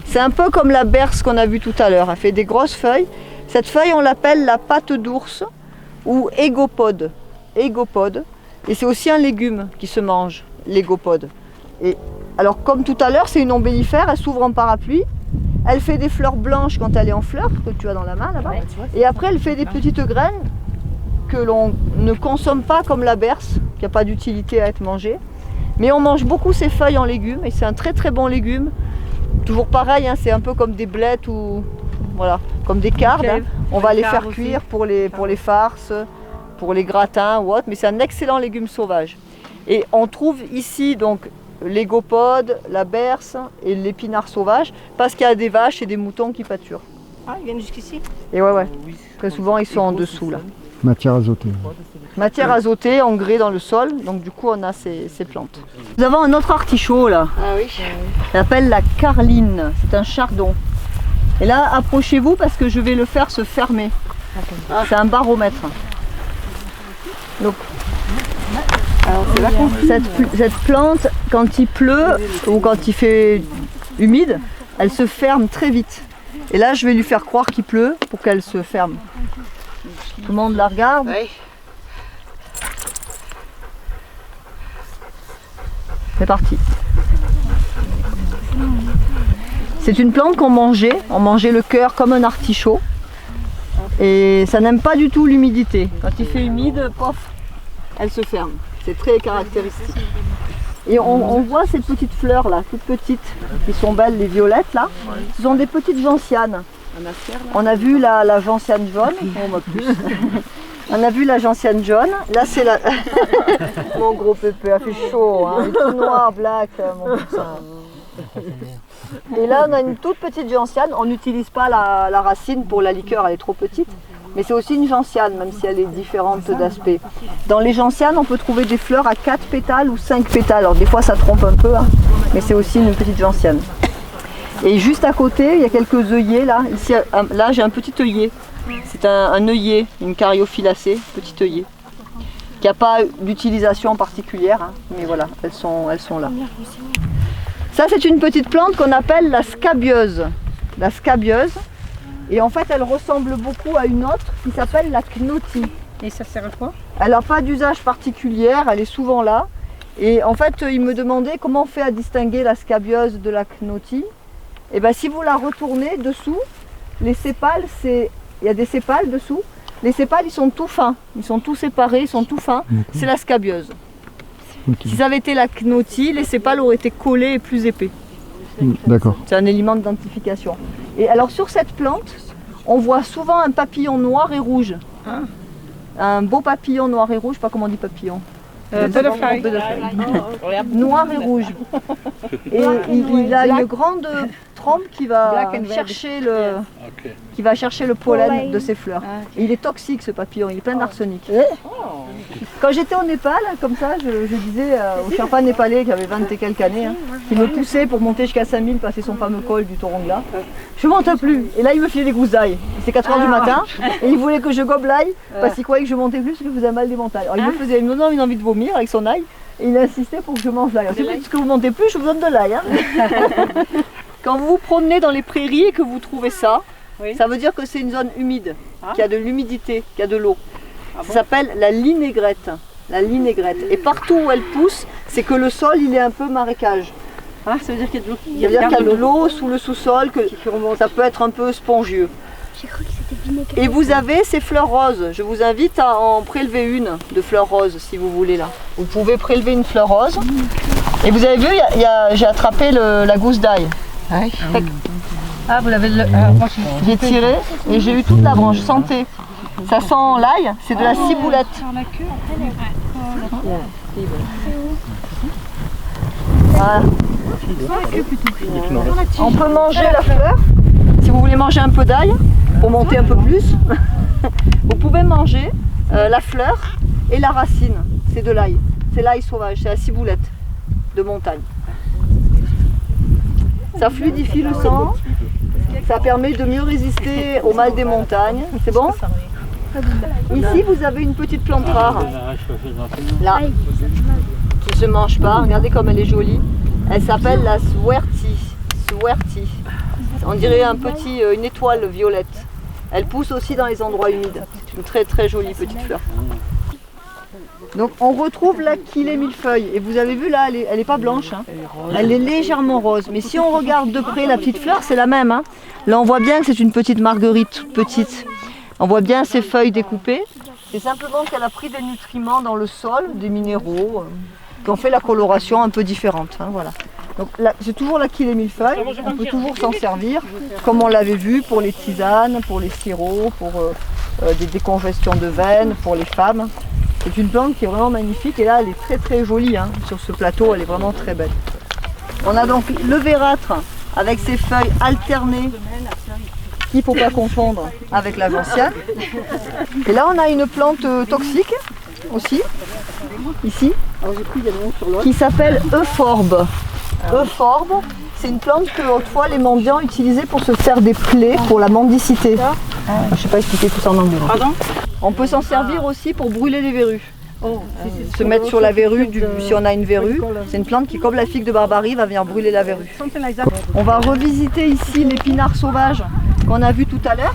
C'est un peu comme la berce qu'on a vue tout à l'heure. Elle fait des grosses feuilles. Cette feuille, on l'appelle la patte d'ours ou égopode. Égopode. Et c'est aussi un légume qui se mange, l'égopode. Et alors, comme tout à l'heure, c'est une ombellifère, elle s'ouvre en parapluie. Elle fait des fleurs blanches quand elle est en fleurs, que tu as dans la main là-bas. Et après, elle fait des petites graines que l'on ne consomme pas comme la berce, qui n'a pas d'utilité à être mangée. Mais on mange beaucoup ces feuilles en légumes et c'est un très très bon légume. Toujours pareil, hein, c'est un peu comme des blettes ou voilà, comme des cardes. Hein. On va les faire cuire pour les farces, pour les gratins ou autre, mais c'est un excellent légume sauvage. Et on trouve ici donc l'égopode, la berce et l'épinard sauvage parce qu'il y a des vaches et des moutons qui pâturent. Ah, ils viennent jusqu'ici? Et ouais. Très souvent ils sont en dessous là. Matière azotée. Matière azotée, engrais dans le sol, donc du coup on a ces plantes. Nous avons un autre artichaut là. Ah oui. Il s'appelle la carline, c'est un chardon. Et là approchez-vous parce que je vais le faire se fermer. C'est un baromètre. Donc, cette plante, quand il pleut ou quand il fait humide, elle se ferme très vite. Et là je vais lui faire croire qu'il pleut pour qu'elle se ferme. Tout le monde la regarde. Oui. C'est parti. C'est une plante qu'on mangeait. On mangeait le cœur comme un artichaut. Et ça n'aime pas du tout l'humidité. Quand il fait humide, pof, elle se ferme. C'est très caractéristique. Et on voit ces petites fleurs là, toutes petites, qui sont belles, les violettes là. Ce sont des petites gentianes. On a vu la gentiane jaune. On a vu la gentiane jaune. Là c'est la... Mon gros pépé a fait chaud, hein. Il est tout noir, black, mon poussin. Et là on a une toute petite gentiane. On n'utilise pas la racine pour la liqueur, elle est trop petite. Mais c'est aussi une gentiane, même si elle est différente d'aspect. Dans les gentianes, on peut trouver des fleurs à 4 pétales ou 5 pétales. Alors des fois ça trompe un peu, hein, mais c'est aussi une petite gentiane. Et juste à côté, il y a quelques œillets là. Ici, là j'ai un petit œillet. C'est un œillet, une caryophyllacée, petit œillet. Qui n'a pas d'utilisation particulière, hein, mais voilà, elles sont là. Ça c'est une petite plante qu'on appelle la scabieuse. La scabieuse. Et en fait, elle ressemble beaucoup à une autre qui s'appelle la cnotie. Et ça sert à quoi? Elle n'a pas d'usage particulier, elle est souvent là. Et en fait, il me demandait comment on fait à distinguer la scabieuse de la cnotie. Et bien, si vous la retournez dessous, les sépales, il y a des sépales dessous. Les sépales, ils sont tout fins, ils sont tout séparés, ils sont tout fins. C'est la scabieuse. Si ça avait été la cnotie, les sépales auraient été collés et plus épais. D'accord. C'est un élément d'identification. Et alors sur cette plante, on voit souvent un papillon noir et rouge. Un beau papillon noir et rouge, je ne sais pas comment on dit papillon. Butterfly. Noir et rouge. Et il a une grande trompe qui va chercher le pollen de ses fleurs. Et il est toxique ce papillon, il est plein d'arsenic. Quand j'étais au Népal, comme ça, je disais au Sherpa népalais qui avait 20 et quelques années, hein, qui me poussait pour monter jusqu'à 5000, passer son fameux col du Torongla. Je ne monte plus. Et là, il me filait des gousses d'ail. C'était 4 h du matin et il voulait que je gobe l'ail parce qu'il croyait que je montais plus parce que je faisais mal des montagnes. Alors il me donnait une envie de vomir avec son ail et il insistait pour que je mange l'ail. C'est parce que vous montez plus, je vous donne de l'ail. Hein. Quand vous vous promenez dans les prairies et que vous trouvez ça, ça veut dire que c'est une zone humide, qui a de l'humidité, qui a de l'eau. Ça s'appelle la linaigrette. La linaigrette. Et partout où elle pousse, c'est que le sol il est un peu marécage. Ah, ça veut dire qu'il y a de l'eau. Ça veut dire qu'il y a de l'eau sous le sous-sol, que ça peut être un peu spongieux. J'ai cru que c'était vinaigrette. Et vous avez ces fleurs roses. Je vous invite à en prélever une de fleurs roses si vous voulez là. Vous pouvez prélever une fleur rose. Et vous avez vu, j'ai attrapé la gousse d'ail. Ah, vous l'avez... J'ai tiré et j'ai eu toute la branche. Sentez. Ça sent l'ail, c'est de la ciboulette. Voilà. On peut manger la fleur. Si vous voulez manger un peu d'ail, pour monter un peu plus, vous pouvez manger la fleur et la racine. C'est de l'ail. C'est l'ail sauvage, c'est la ciboulette de montagne. Ça fluidifie le sang. Ça permet de mieux résister au mal des montagnes. C'est bon? Ici, vous avez une petite plante rare, là, qui ne se mange pas. Regardez comme elle est jolie. Elle s'appelle la swerty. On dirait une étoile violette. Elle pousse aussi dans les endroits humides. C'est une très très jolie petite fleur. Donc on retrouve l'Achillée millefeuille. Et vous avez vu là, elle n'est pas blanche. Hein. Elle est légèrement rose. Mais si on regarde de près la petite fleur, c'est la même. Hein. Là on voit bien que c'est une petite marguerite toute petite. On voit bien ses feuilles découpées. C'est simplement qu'elle a pris des nutriments dans le sol, des minéraux, qui ont fait la coloration un peu différente. Hein, voilà. Donc c'est toujours l'Achillée millefeuille. On peut toujours s'en servir, comme on l'avait vu pour les tisanes, pour les sirops, pour des décongestions de veines, pour les femmes. C'est une plante qui est vraiment magnifique et là elle est très très jolie. Hein. Sur ce plateau, elle est vraiment très belle. On a donc le vérâtre avec ses feuilles alternées. Il ne faut pas confondre avec la gentiane. Et là on a une plante toxique aussi, ici, qui s'appelle euphorbe. Euphorbe, c'est une plante que autrefois les mendiants utilisaient pour se faire des plaies pour la mendicité. Je ne sais pas expliquer tout ça en anglais. Pardon? On peut s'en servir aussi pour brûler les verrues. Se mettre sur la verrue, si on a une verrue. C'est une plante qui, comme la figue de Barbarie, va venir brûler la verrue. On va revisiter ici l'épinard sauvage qu'on a vu tout à l'heure,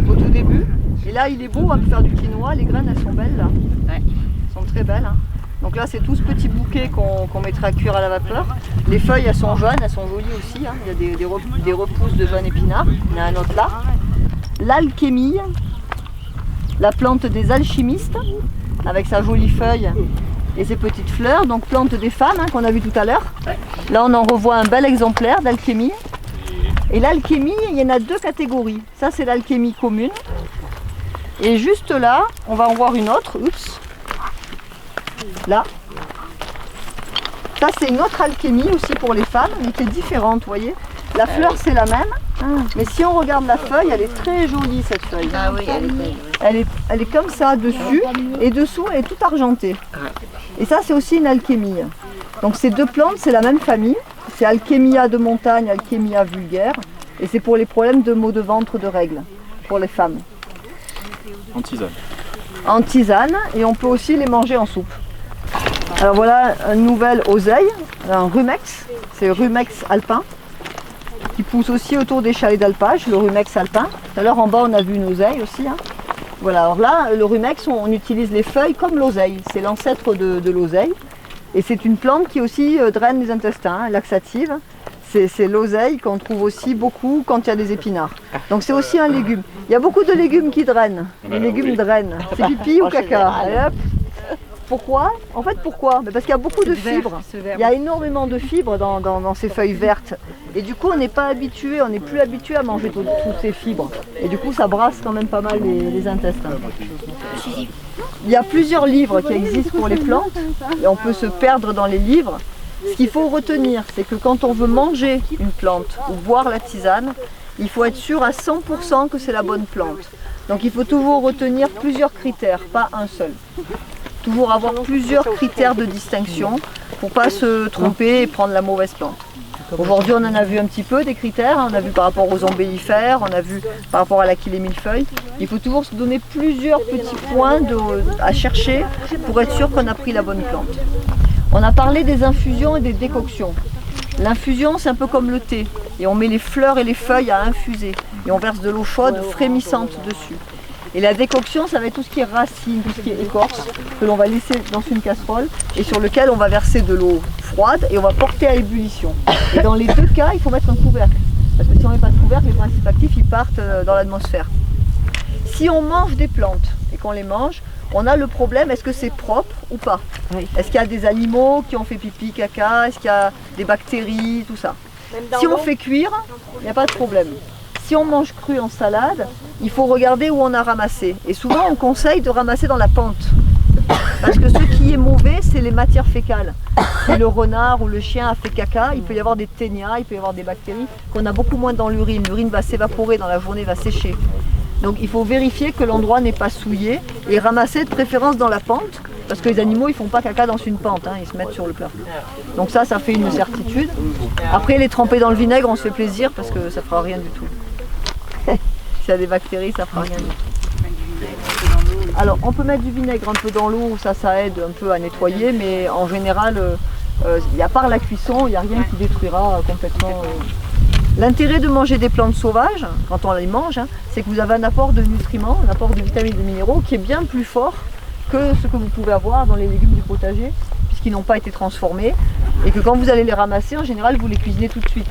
au tout début. Et là, il est beau, on va faire du quinoa. Les graines, elles sont belles là. Elles sont très belles. Hein. Donc là, c'est tout ce petit bouquet qu'on mettra à cuire à la vapeur. Les feuilles, elles sont jaunes, elles sont jolies aussi. Hein. Il y a des repousses de jeunes épinards. Il y en a un autre là. L'alchémille, la plante des alchimistes. avec sa jolie feuille et ses petites fleurs, donc plante des femmes qu'on a vu tout à l'heure. Là on en revoit un bel exemplaire d'alchémie. Et l'alchémie, il y en a deux catégories. Ça c'est l'alchémie commune. Et juste là, on va en voir une autre. Oups. Là. Ça c'est une autre alchémie aussi pour les femmes, mais qui est différente, vous voyez. La fleur c'est la même, mais si on regarde la feuille, elle est très jolie cette feuille. Ah oui, Elle est comme ça dessus, et dessous elle est toute argentée. Et ça c'est aussi une alchémie. Donc ces deux plantes, c'est la même famille. C'est Alchémia de montagne, Alchémia vulgaire. Et c'est pour les problèmes de maux de ventre, de règles, pour les femmes. En tisane. En tisane, et on peut aussi les manger en soupe. Alors voilà un nouvel oseille, un rumex, c'est rumex alpin, qui pousse aussi autour des chalets d'alpage, le rumex alpin. Tout à l'heure en bas on a vu une oseille aussi. Voilà, alors là le rumex on utilise les feuilles comme l'oseille, c'est l'ancêtre de l'oseille. Et c'est une plante qui aussi draine les intestins, laxative. C'est l'oseille qu'on trouve aussi beaucoup quand il y a des épinards. Donc c'est aussi un légume. Il y a beaucoup de légumes qui drainent. Les légumes drainent. C'est pipi ou caca. Allez, hop. Pourquoi? En fait pourquoi? Parce qu'il y a beaucoup de fibres. Il y a énormément de fibres dans ces feuilles vertes. Et du coup on n'est pas habitué, on n'est plus habitué à manger toutes ces fibres. Et du coup ça brasse quand même pas mal les intestins. Il y a plusieurs livres qui existent pour les plantes et on peut se perdre dans les livres. Ce qu'il faut retenir, c'est que quand on veut manger une plante ou boire la tisane, il faut être sûr à 100% que c'est la bonne plante. Donc il faut toujours retenir plusieurs critères, pas un seul. Toujours avoir plusieurs critères de distinction pour ne pas se tromper et prendre la mauvaise plante. Aujourd'hui on en a vu un petit peu des critères, on a vu par rapport aux ombellifères, on a vu par rapport à l'achillée millefeuille. Il faut toujours se donner plusieurs petits points à chercher pour être sûr qu'on a pris la bonne plante. On a parlé des infusions et des décoctions. L'infusion c'est un peu comme le thé et on met les fleurs et les feuilles à infuser et on verse de l'eau chaude frémissante dessus. Et la décoction ça va être tout ce qui est racines, tout ce qui est écorce que l'on va laisser dans une casserole et sur lequel on va verser de l'eau froide et on va porter à ébullition. Et dans les deux cas il faut mettre un couvercle parce que si on ne met pas de couvercle les principes actifs ils partent dans l'atmosphère. Si on mange des plantes et qu'on les mange, on a le problème, est-ce que c'est propre ou pas? Est-ce qu'il y a des animaux qui ont fait pipi, caca? Est-ce qu'il y a des bactéries, tout ça? Si on fait cuire, il n'y a pas de problème. Si on mange cru en salade, il faut regarder où on a ramassé. Et souvent on conseille de ramasser dans la pente. Parce que ce qui est mauvais, c'est les matières fécales. Si le renard ou le chien a fait caca, il peut y avoir des ténias, il peut y avoir des bactéries qu'on a beaucoup moins dans l'urine. L'urine va s'évaporer dans la journée, va sécher. Donc il faut vérifier que l'endroit n'est pas souillé et ramasser de préférence dans la pente parce que les animaux ils font pas caca dans une pente, ils se mettent sur le plat. Donc ça fait une certitude. Après les tremper dans le vinaigre on se fait plaisir parce que ça fera rien du tout. S'il y a des bactéries ça fera rien du tout. Alors on peut mettre du vinaigre un peu dans l'eau, ça aide un peu à nettoyer mais en général à part la cuisson il n'y a rien qui détruira complètement. L'intérêt de manger des plantes sauvages, quand on les mange, c'est que vous avez un apport de nutriments, un apport de vitamines et de minéraux qui est bien plus fort que ce que vous pouvez avoir dans les légumes du potager, puisqu'ils n'ont pas été transformés, et que quand vous allez les ramasser, en général, vous les cuisinez tout de suite.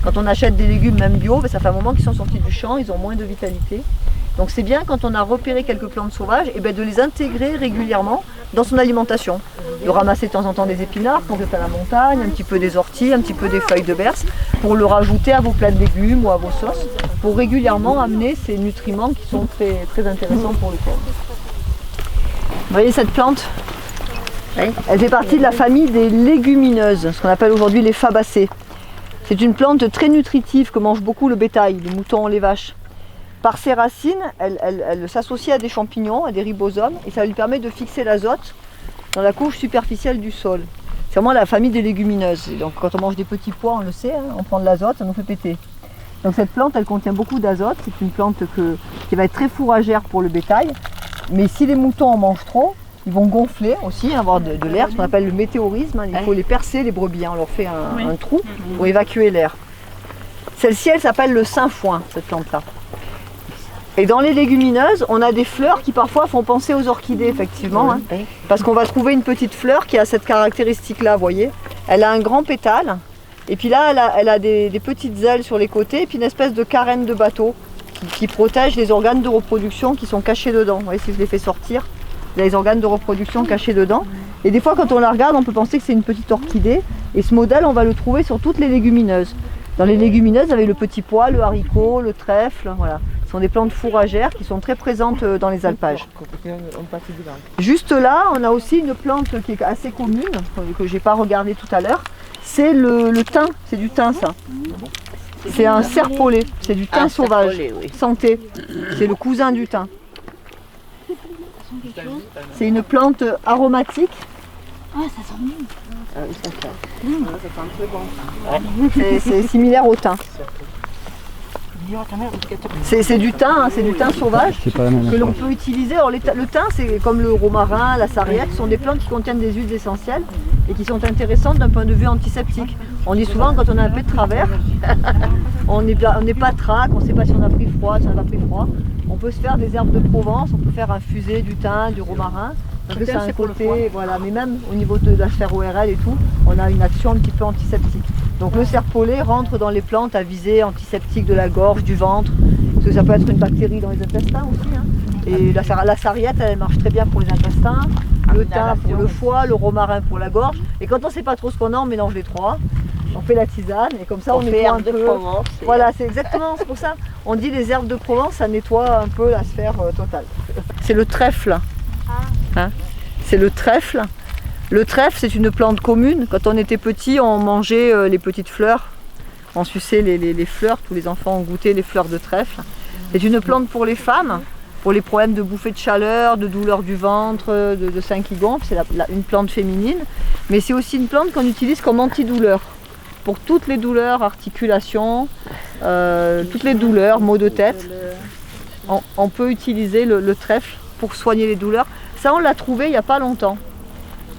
Quand on achète des légumes, même bio, ça fait un moment qu'ils sont sortis du champ, ils ont moins de vitalité. Donc c'est bien quand on a repéré quelques plantes sauvages, de les intégrer régulièrement dans son alimentation. De ramasser de temps en temps des épinards quand vous êtes à la montagne, un petit peu des orties, un petit peu des feuilles de berce, pour le rajouter à vos plats de légumes ou à vos sauces, pour régulièrement amener ces nutriments qui sont très, très intéressants pour le corps. Vous voyez cette plante? Elle fait partie de la famille des légumineuses, ce qu'on appelle aujourd'hui les fabacées. C'est une plante très nutritive que mange beaucoup le bétail, les moutons, les vaches. Par ses racines, elle s'associe à des champignons, à des ribosomes, et ça lui permet de fixer l'azote dans la couche superficielle du sol. C'est vraiment la famille des légumineuses. Donc quand on mange des petits pois, on le sait, on prend de l'azote, ça nous fait péter. Donc cette plante, elle contient beaucoup d'azote. C'est une plante qui va être très fourragère pour le bétail. Mais si les moutons en mangent trop, ils vont gonfler aussi, avoir de l'air, ce qu'on appelle le météorisme. Il faut les percer, les brebis. On leur fait un trou pour évacuer l'air. Celle-ci, elle s'appelle le sainfoin, cette plante-là. Et dans les légumineuses, on a des fleurs qui parfois font penser aux orchidées, effectivement. Parce qu'on va trouver une petite fleur qui a cette caractéristique-là, vous voyez. Elle a un grand pétale, et puis là, elle a des petites ailes sur les côtés, et puis une espèce de carène de bateau qui protège les organes de reproduction qui sont cachés dedans. Vous voyez, si je les fais sortir, Il y a les organes de reproduction cachés dedans. Et des fois, quand on la regarde, on peut penser que c'est une petite orchidée. Et ce modèle, on va le trouver sur toutes les légumineuses. Dans les légumineuses, avec le petit pois, le haricot, le trèfle, voilà. Ce sont des plantes fourragères qui sont très présentes dans les alpages. Juste là, on a aussi une plante qui est assez commune, que je n'ai pas regardé tout à l'heure. C'est le thym, c'est du thym ça. C'est un serpolet, c'est du thym sauvage. Serpolet, oui. Santé, c'est le cousin du thym. C'est une plante aromatique. Ah, ça sent bon. Ah oui, ça sent. C'est similaire au thym. C'est du thym, hein, c'est du thym sauvage que l'on peut utiliser. Alors, le thym, c'est comme le romarin, la sarriette, ce sont des plantes qui contiennent des huiles essentielles et qui sont intéressantes d'un point de vue antiseptique. On dit souvent quand on a un peu de travers, on n'est pas trac, on ne sait pas si on a pris froid, si on n'a pas pris froid. On peut se faire des herbes de Provence, on peut faire infuser du thym, du romarin. Parce que c'est un côté, voilà, mais même au niveau de la sphère ORL et tout, on a une action un petit peu antiseptique. Donc le serpolet rentre dans les plantes à visée antiseptique de la gorge, du ventre, parce que ça peut être une bactérie dans les intestins aussi. Hein. Et la sarriette, elle marche très bien pour les intestins, le thym pour le foie, le romarin pour la gorge. Et quand on ne sait pas trop ce qu'on a, on mélange les trois. On fait la tisane et comme ça on nettoie un peu. Provence, voilà, c'est exactement, c'est pour ça. On dit les herbes de Provence, ça nettoie un peu la sphère totale. C'est le trèfle. Hein, c'est le trèfle. Le trèfle, c'est une plante commune. Quand on était petit, on mangeait les petites fleurs. On suçait les fleurs. Tous les enfants ont goûté les fleurs de trèfle. C'est une plante pour les femmes, pour les problèmes de bouffées de chaleur, de douleur du ventre, de sein qui gonfle. C'est une plante féminine. Mais c'est aussi une plante qu'on utilise comme antidouleur. Pour toutes les douleurs, articulations, toutes les douleurs, maux de tête. On peut utiliser le trèfle pour soigner les douleurs. Ça, on l'a trouvé il n'y a pas longtemps.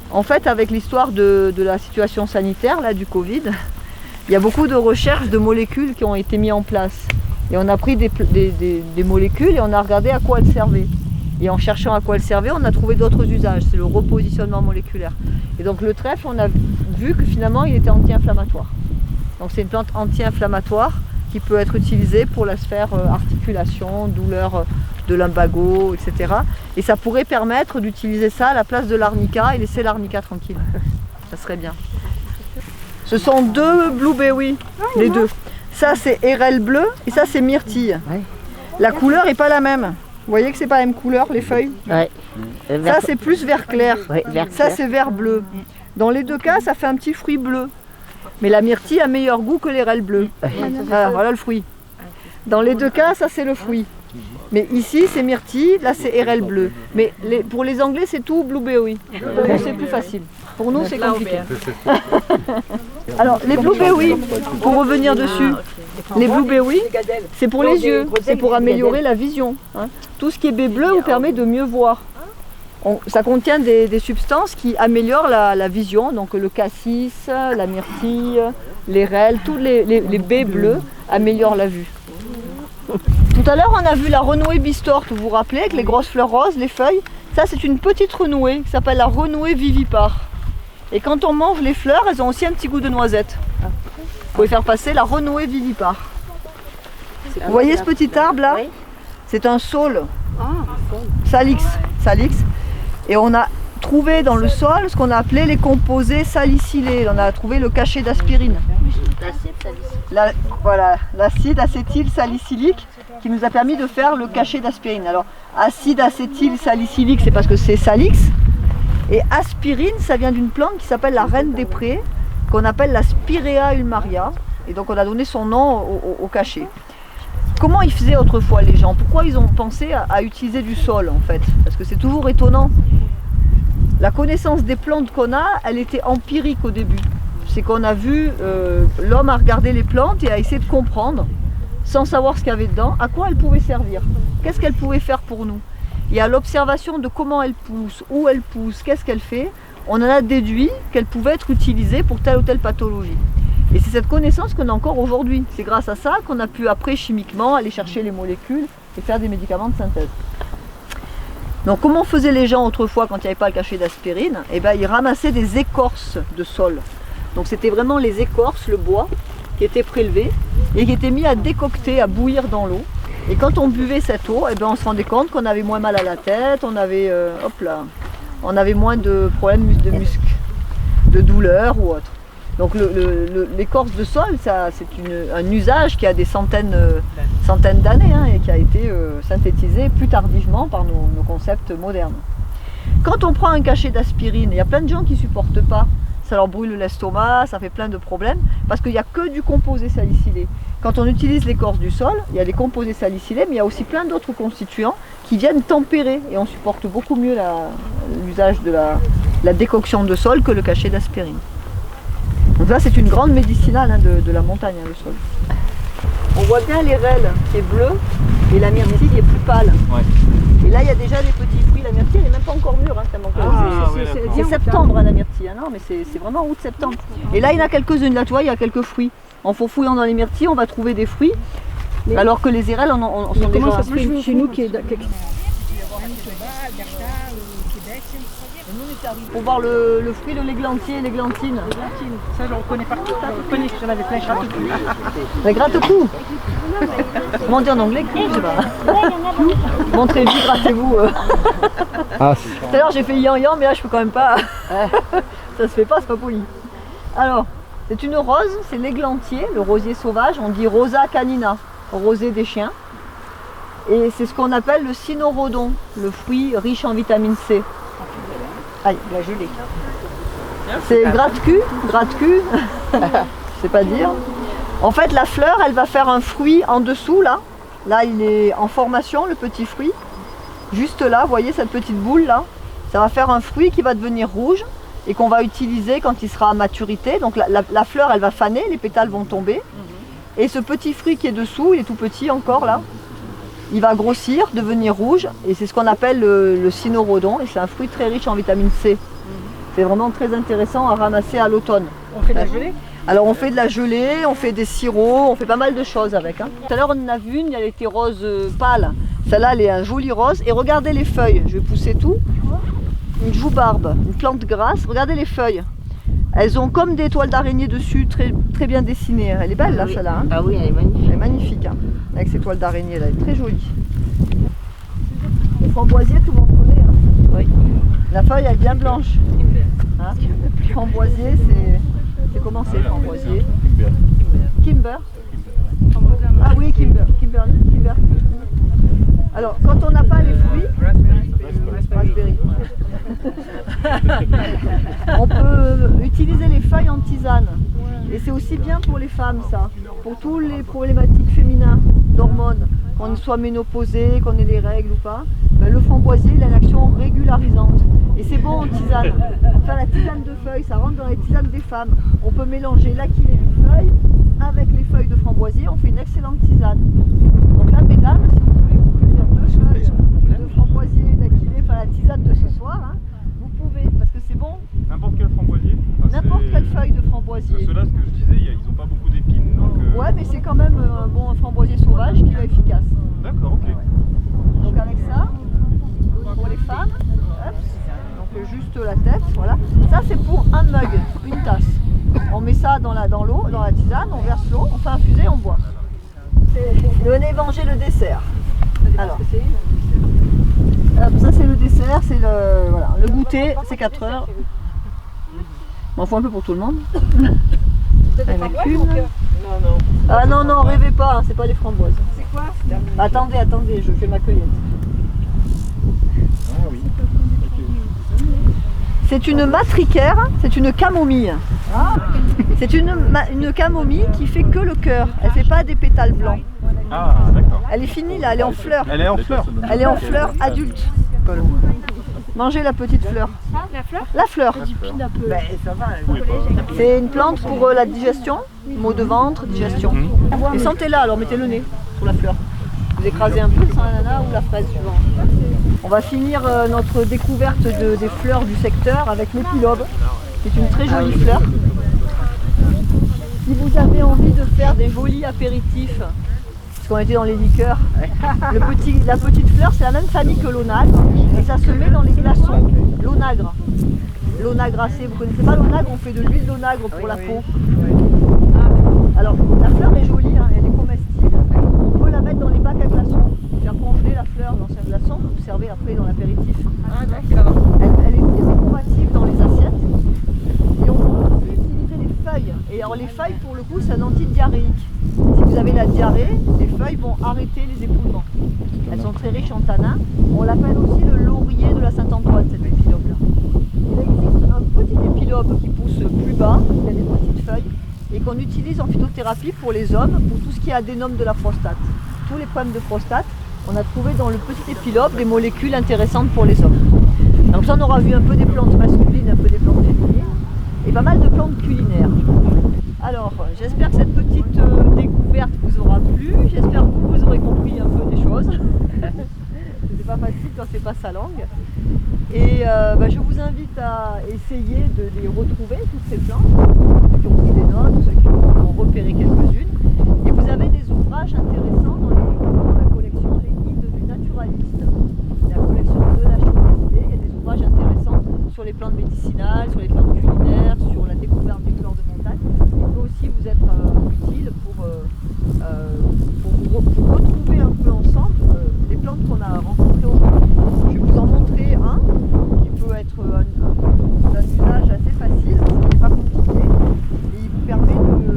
En fait, avec l'histoire de la situation sanitaire, là, du Covid, il y a beaucoup de recherches de molécules qui ont été mises en place. Et on a pris des molécules et on a regardé à quoi elles servaient. Et en cherchant à quoi elles servaient, on a trouvé d'autres usages. C'est le repositionnement moléculaire. Et donc le trèfle, on a vu que finalement, il était anti-inflammatoire. Donc c'est une plante anti-inflammatoire qui peut être utilisée pour la sphère articulation, douleur de lumbago, etc. Et ça pourrait permettre d'utiliser ça à la place de l'arnica et laisser l'arnica tranquille. Ça serait bien. Ce sont deux blueberry, les deux. Ça c'est érelle bleue et ça c'est myrtille. La couleur n'est pas la même. Vous voyez que c'est pas la même couleur les feuilles? Ouais. Ça c'est plus vert clair. Ouais, vert Ça clair. c'est vert bleu. Dans les deux cas ça fait un petit fruit bleu. Mais la myrtille a meilleur goût que l'érelle bleue. Voilà le fruit. Dans les deux cas ça c'est le fruit. Mais ici c'est myrtille, là c'est érelle bleue. Mais pour les Anglais c'est tout blueberry. Pour nous c'est plus facile. Pour nous c'est compliqué. Alors les blueberry, pour revenir dessus, les blueberry c'est pour les yeux, c'est pour améliorer la vision. Hein. Tout ce qui est baie bleue vous permet de mieux voir. Ça contient des substances qui améliorent la vision, donc le cassis, la myrtille, l'érelle, tous les baies bleues améliorent la vue. Tout à l'heure, on a vu la renouée bistorte, vous vous rappelez, avec les grosses fleurs roses, les feuilles. Ça, c'est une petite renouée qui s'appelle la renouée vivipare. Et quand on mange les fleurs, elles ont aussi un petit goût de noisette. Vous pouvez faire passer la renouée vivipare. Vous voyez ce petit arbre là? C'est un saule. Salix. Et on a trouvé dans le sol ce qu'on a appelé les composés salicylés. On a trouvé le cachet d'aspirine. Voilà, l'acide acétylsalicylique qui nous a permis de faire le cachet d'aspirine. Alors, acide acétylsalicylique, c'est parce que c'est salix. Et aspirine, ça vient d'une plante qui s'appelle la reine des prés, qu'on appelle la Spirea ulmaria. Et donc, on a donné son nom au cachet. Comment ils faisaient autrefois les gens? Pourquoi ils ont pensé à utiliser du sol en fait? Parce que c'est toujours étonnant. La connaissance des plantes qu'on a, elle était empirique au début. C'est qu'on a vu, l'homme a regardé les plantes et a essayé de comprendre, sans savoir ce qu'il y avait dedans, à quoi elles pouvaient servir. Qu'est-ce qu'elles pouvaient faire pour nous? Et à l'observation de comment elles poussent, où elles poussent, qu'est-ce qu'elles font, on en a déduit qu'elles pouvaient être utilisées pour telle ou telle pathologie. Et c'est cette connaissance qu'on a encore aujourd'hui. C'est grâce à ça qu'on a pu après chimiquement aller chercher les molécules et faire des médicaments de synthèse. Donc comment faisaient les gens autrefois quand il n'y avait pas le cachet d'aspirine? Eh bien, ils ramassaient des écorces de sol. Donc c'était vraiment les écorces, le bois, qui étaient prélevés et qui étaient mis à décocter, à bouillir dans l'eau. Et quand on buvait cette eau, eh ben, on se rendait compte qu'on avait moins mal à la tête, on avait, on avait moins de problèmes de muscles, de douleurs ou autre. Donc l'écorce de sol, c'est un usage qui a des centaines d'années hein, et qui a été synthétisé plus tardivement par nos concepts modernes. Quand on prend un cachet d'aspirine, il y a plein de gens qui ne supportent pas, ça leur brûle l'estomac, ça fait plein de problèmes, parce qu'il n'y a que du composé salicylé. Quand on utilise l'écorce du sol, il y a des composés salicylés, mais il y a aussi plein d'autres constituants qui viennent tempérer, et on supporte beaucoup mieux l'usage de la décoction de sol que le cachet d'aspirine. Donc là, c'est une grande médicinale hein, de la montagne, hein, le sol. On voit bien l'érel qui est bleu et la myrtille qui est plus pâle. Ouais. Et là, il y a déjà des petits fruits. La myrtille, elle n'est même pas encore mûre. Hein, c'est septembre, hein, la myrtille. Hein, non, mais c'est vraiment août-septembre. Et là, il y en a quelques-unes. Là, tu vois, il y a quelques fruits. En fouillant dans les myrtilles, on va trouver des fruits. Alors que les érelles sont déjà... Comment ça se fait chez nous qui est... Pour voir le fruit de l'églantier, l'églantine. Ça, je le reconnais partout. Je connais que j'en avais plein chez moi. La gratte-cou. Comment dire en anglais? Cou, je sais pas. Montrez-vous, grattez-vous. Ah, Tout à l'heure j'ai fait yan-yan, mais là je peux quand même pas. Ça se fait pas, c'est pas poli. Alors, c'est une rose, c'est l'églantier, le rosier sauvage. On dit Rosa canina, rosée des chiens. Et c'est ce qu'on appelle le cynorrhodon, le fruit riche en vitamine C. Aïe, la gelée. C'est gratte-cul, je sais pas dire. En fait, la fleur, elle va faire un fruit en dessous, là. Là, il est en formation, le petit fruit. Juste là, vous voyez cette petite boule, là. Ça va faire un fruit qui va devenir rouge et qu'on va utiliser quand il sera à maturité. Donc la fleur, elle va faner, les pétales vont tomber. Et ce petit fruit qui est dessous, il est tout petit encore, là. Il va grossir, devenir rouge, et c'est ce qu'on appelle le cynorrhodon, et c'est un fruit très riche en vitamine C. C'est vraiment très intéressant à ramasser à l'automne. On fait de la gelée? Alors on fait de la gelée, on fait des sirops, on fait pas mal de choses avec. Hein. Tout à l'heure on en a vu une, elle était rose pâle. Celle-là elle est un joli rose, et regardez les feuilles, je vais pousser tout. Une joubarbe, une plante grasse, regardez les feuilles. Elles ont comme des toiles d'araignée dessus, très, très bien dessinées. Elle est belle là, celle-là. Hein. Ah oui, elle est magnifique. Elle est magnifique, hein, avec ses toiles d'araignée là, elle est très jolie. Le framboisier, tout le monde connaît. Hein. Oui. La feuille elle est bien blanche. Hein. Le framboisier, c'est comment c'est le framboisier? Kimber. Ah oui, Kimber. Alors, quand on n'a pas les fruits, raspberry. On peut utiliser les feuilles en tisane. Et c'est aussi bien pour les femmes, ça. Pour tous les problématiques féminines, d'hormones, qu'on soit ménopausée, qu'on ait les règles ou pas, ben le framboisier, il a une action régularisante. Et c'est bon en tisane. Enfin, la tisane de feuilles, ça rentre dans les tisanes des femmes. On peut mélanger l'aquilée de feuilles avec les feuilles de framboisier, on fait une excellente tisane. Donc là, mesdames, si vous voulez vous faire deux feuilles de framboisier et d'aquilée, enfin la tisane de ce soir, hein, vous pouvez, parce que c'est bon. N'importe quel framboisier. N'importe quelle feuille de framboisier. Ceux-là, ce que je disais, ils n'ont pas beaucoup d'épines. Donc, Ouais, mais c'est quand même un bon framboisier sauvage qui est efficace. D'accord, ok. Donc avec ça, pour les femmes, hop, donc juste la tête, voilà. Ça c'est pour un mug, une tasse. On met ça dans l'eau, dans la tisane, on verse l'eau, on fait infuser, on boit. Venez manger le dessert. Alors, ça c'est le dessert, c'est le goûter, c'est 4 heures. On en faut un peu pour tout le monde. Ah non, rêvez pas, hein, c'est pas les framboises. C'est quoi? Attendez, je fais ma cueillette. Ah oui. C'est une matricaire, c'est une camomille. C'est une camomille qui fait que le cœur, elle fait pas des pétales blancs. Ah, d'accord. Elle est finie là, elle est en fleur. Elle est en fleur. Elle est en fleur adulte. Mangez la petite fleur. La fleur? La fleur. Ben, ça va. C'est une plante pour la digestion, maux de ventre, digestion. Et sentez-la, alors mettez le nez sur la fleur. Vous écrasez un peu sans l'ananas ou la fraise suivant. On va finir notre découverte des fleurs du secteur avec l'épilobe. C'est une très jolie fleur. Si vous avez envie de faire des jolis apéritifs, parce qu'on était dans les liqueurs, la petite fleur c'est la même famille que l'onagre et ça se met dans les glaçons. L'onagre. L'onagracée, vous connaissez pas l'onagre? On fait de l'huile d'onagre pour la peau. Alors la fleur est jolie, hein, elle est comestible. On peut la mettre dans les bacs à glaçons. la diarrhée, les feuilles vont arrêter les époulements. Elles sont très riches en tanins. On l'appelle aussi le laurier de la Saint-Antoine, cet épilobe-là. Il existe un petit épilobe qui pousse plus bas, il a des petites feuilles, et qu'on utilise en phytothérapie pour les hommes, pour tout ce qui est adénome de la prostate. Tous les problèmes de prostate, on a trouvé dans le petit épilobe des molécules intéressantes pour les hommes. Donc ça, on aura vu un peu des plantes masculines, un peu des plantes féminines, et pas mal de plantes culinaires. Alors, j'espère que cette petite découverte vous aura plu, j'espère que vous aurez compris un peu des choses. C'est pas facile quand c'est pas sa langue. Et je vous invite à essayer de les retrouver, toutes ces plantes, ceux qui ont pris des notes, ceux qui ont repéré quelques-unes. Et vous avez des ouvrages intéressants dans la collection Les Guides du Naturaliste, la collection de la Chaude-Idée. Il y a des ouvrages intéressants sur les plantes médicinales, sur les plantes culinaires, sur la découverte des fleurs de montagne. Il peut aussi vous être utile pour retrouver un peu ensemble les plantes qu'on a rencontrées aujourd'hui. Je vais vous en montrer un qui peut être d'un usage assez facile, ce qui n'est pas compliqué, et il vous permet de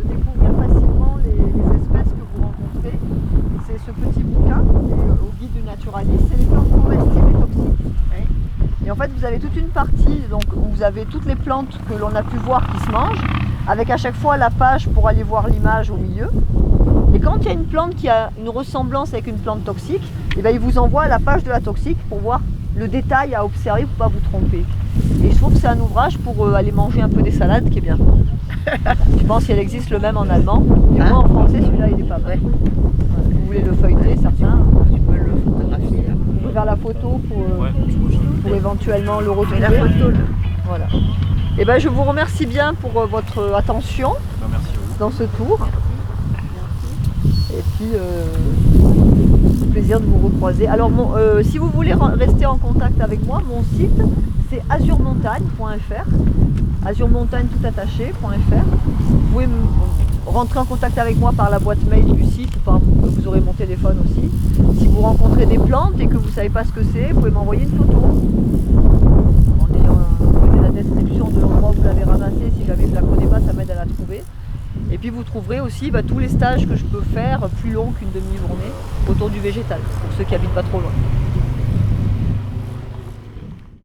découvrir facilement les espèces que vous rencontrez. C'est ce petit bouquin qui est au guide du naturaliste, c'est les plantes comestibles et toxiques. Et en fait, vous avez toute une partie donc, où vous avez toutes les plantes que l'on a pu voir qui se mangent, avec à chaque fois la page pour aller voir l'image au milieu. Et quand il y a une plante qui a une ressemblance avec une plante toxique, et bien il vous envoie à la page de la toxique pour voir le détail à observer pour ne pas vous tromper. Et je trouve que c'est un ouvrage pour aller manger un peu des salades qui est bien. Je pense qu'il existe le même en allemand. Et moi en français, celui-là il n'est pas vrai. Vous voulez le feuilleter, certains. Tu peux le photographier là. Vous pouvez faire la photo pour éventuellement le retrouver. La photo, Voilà. Et ben je vous remercie bien pour votre attention Merci à vous. dans ce tour. Et puis, plaisir de vous recroiser. Alors, si vous voulez rester en contact avec moi, mon site, c'est azurmontagne.fr, azurmontagne.fr. Vous pouvez rentrer en contact avec moi par la boîte mail du site, vous aurez mon téléphone aussi. Si vous rencontrez des plantes et que vous ne savez pas ce que c'est, vous pouvez m'envoyer une photo. En ayant la description de l'endroit où vous l'avez ramassée, si jamais je ne la connais pas, ça m'aide à la trouver. Et puis vous trouverez aussi tous les stages que je peux faire plus longs qu'une demi-journée autour du végétal, pour ceux qui habitent pas trop loin.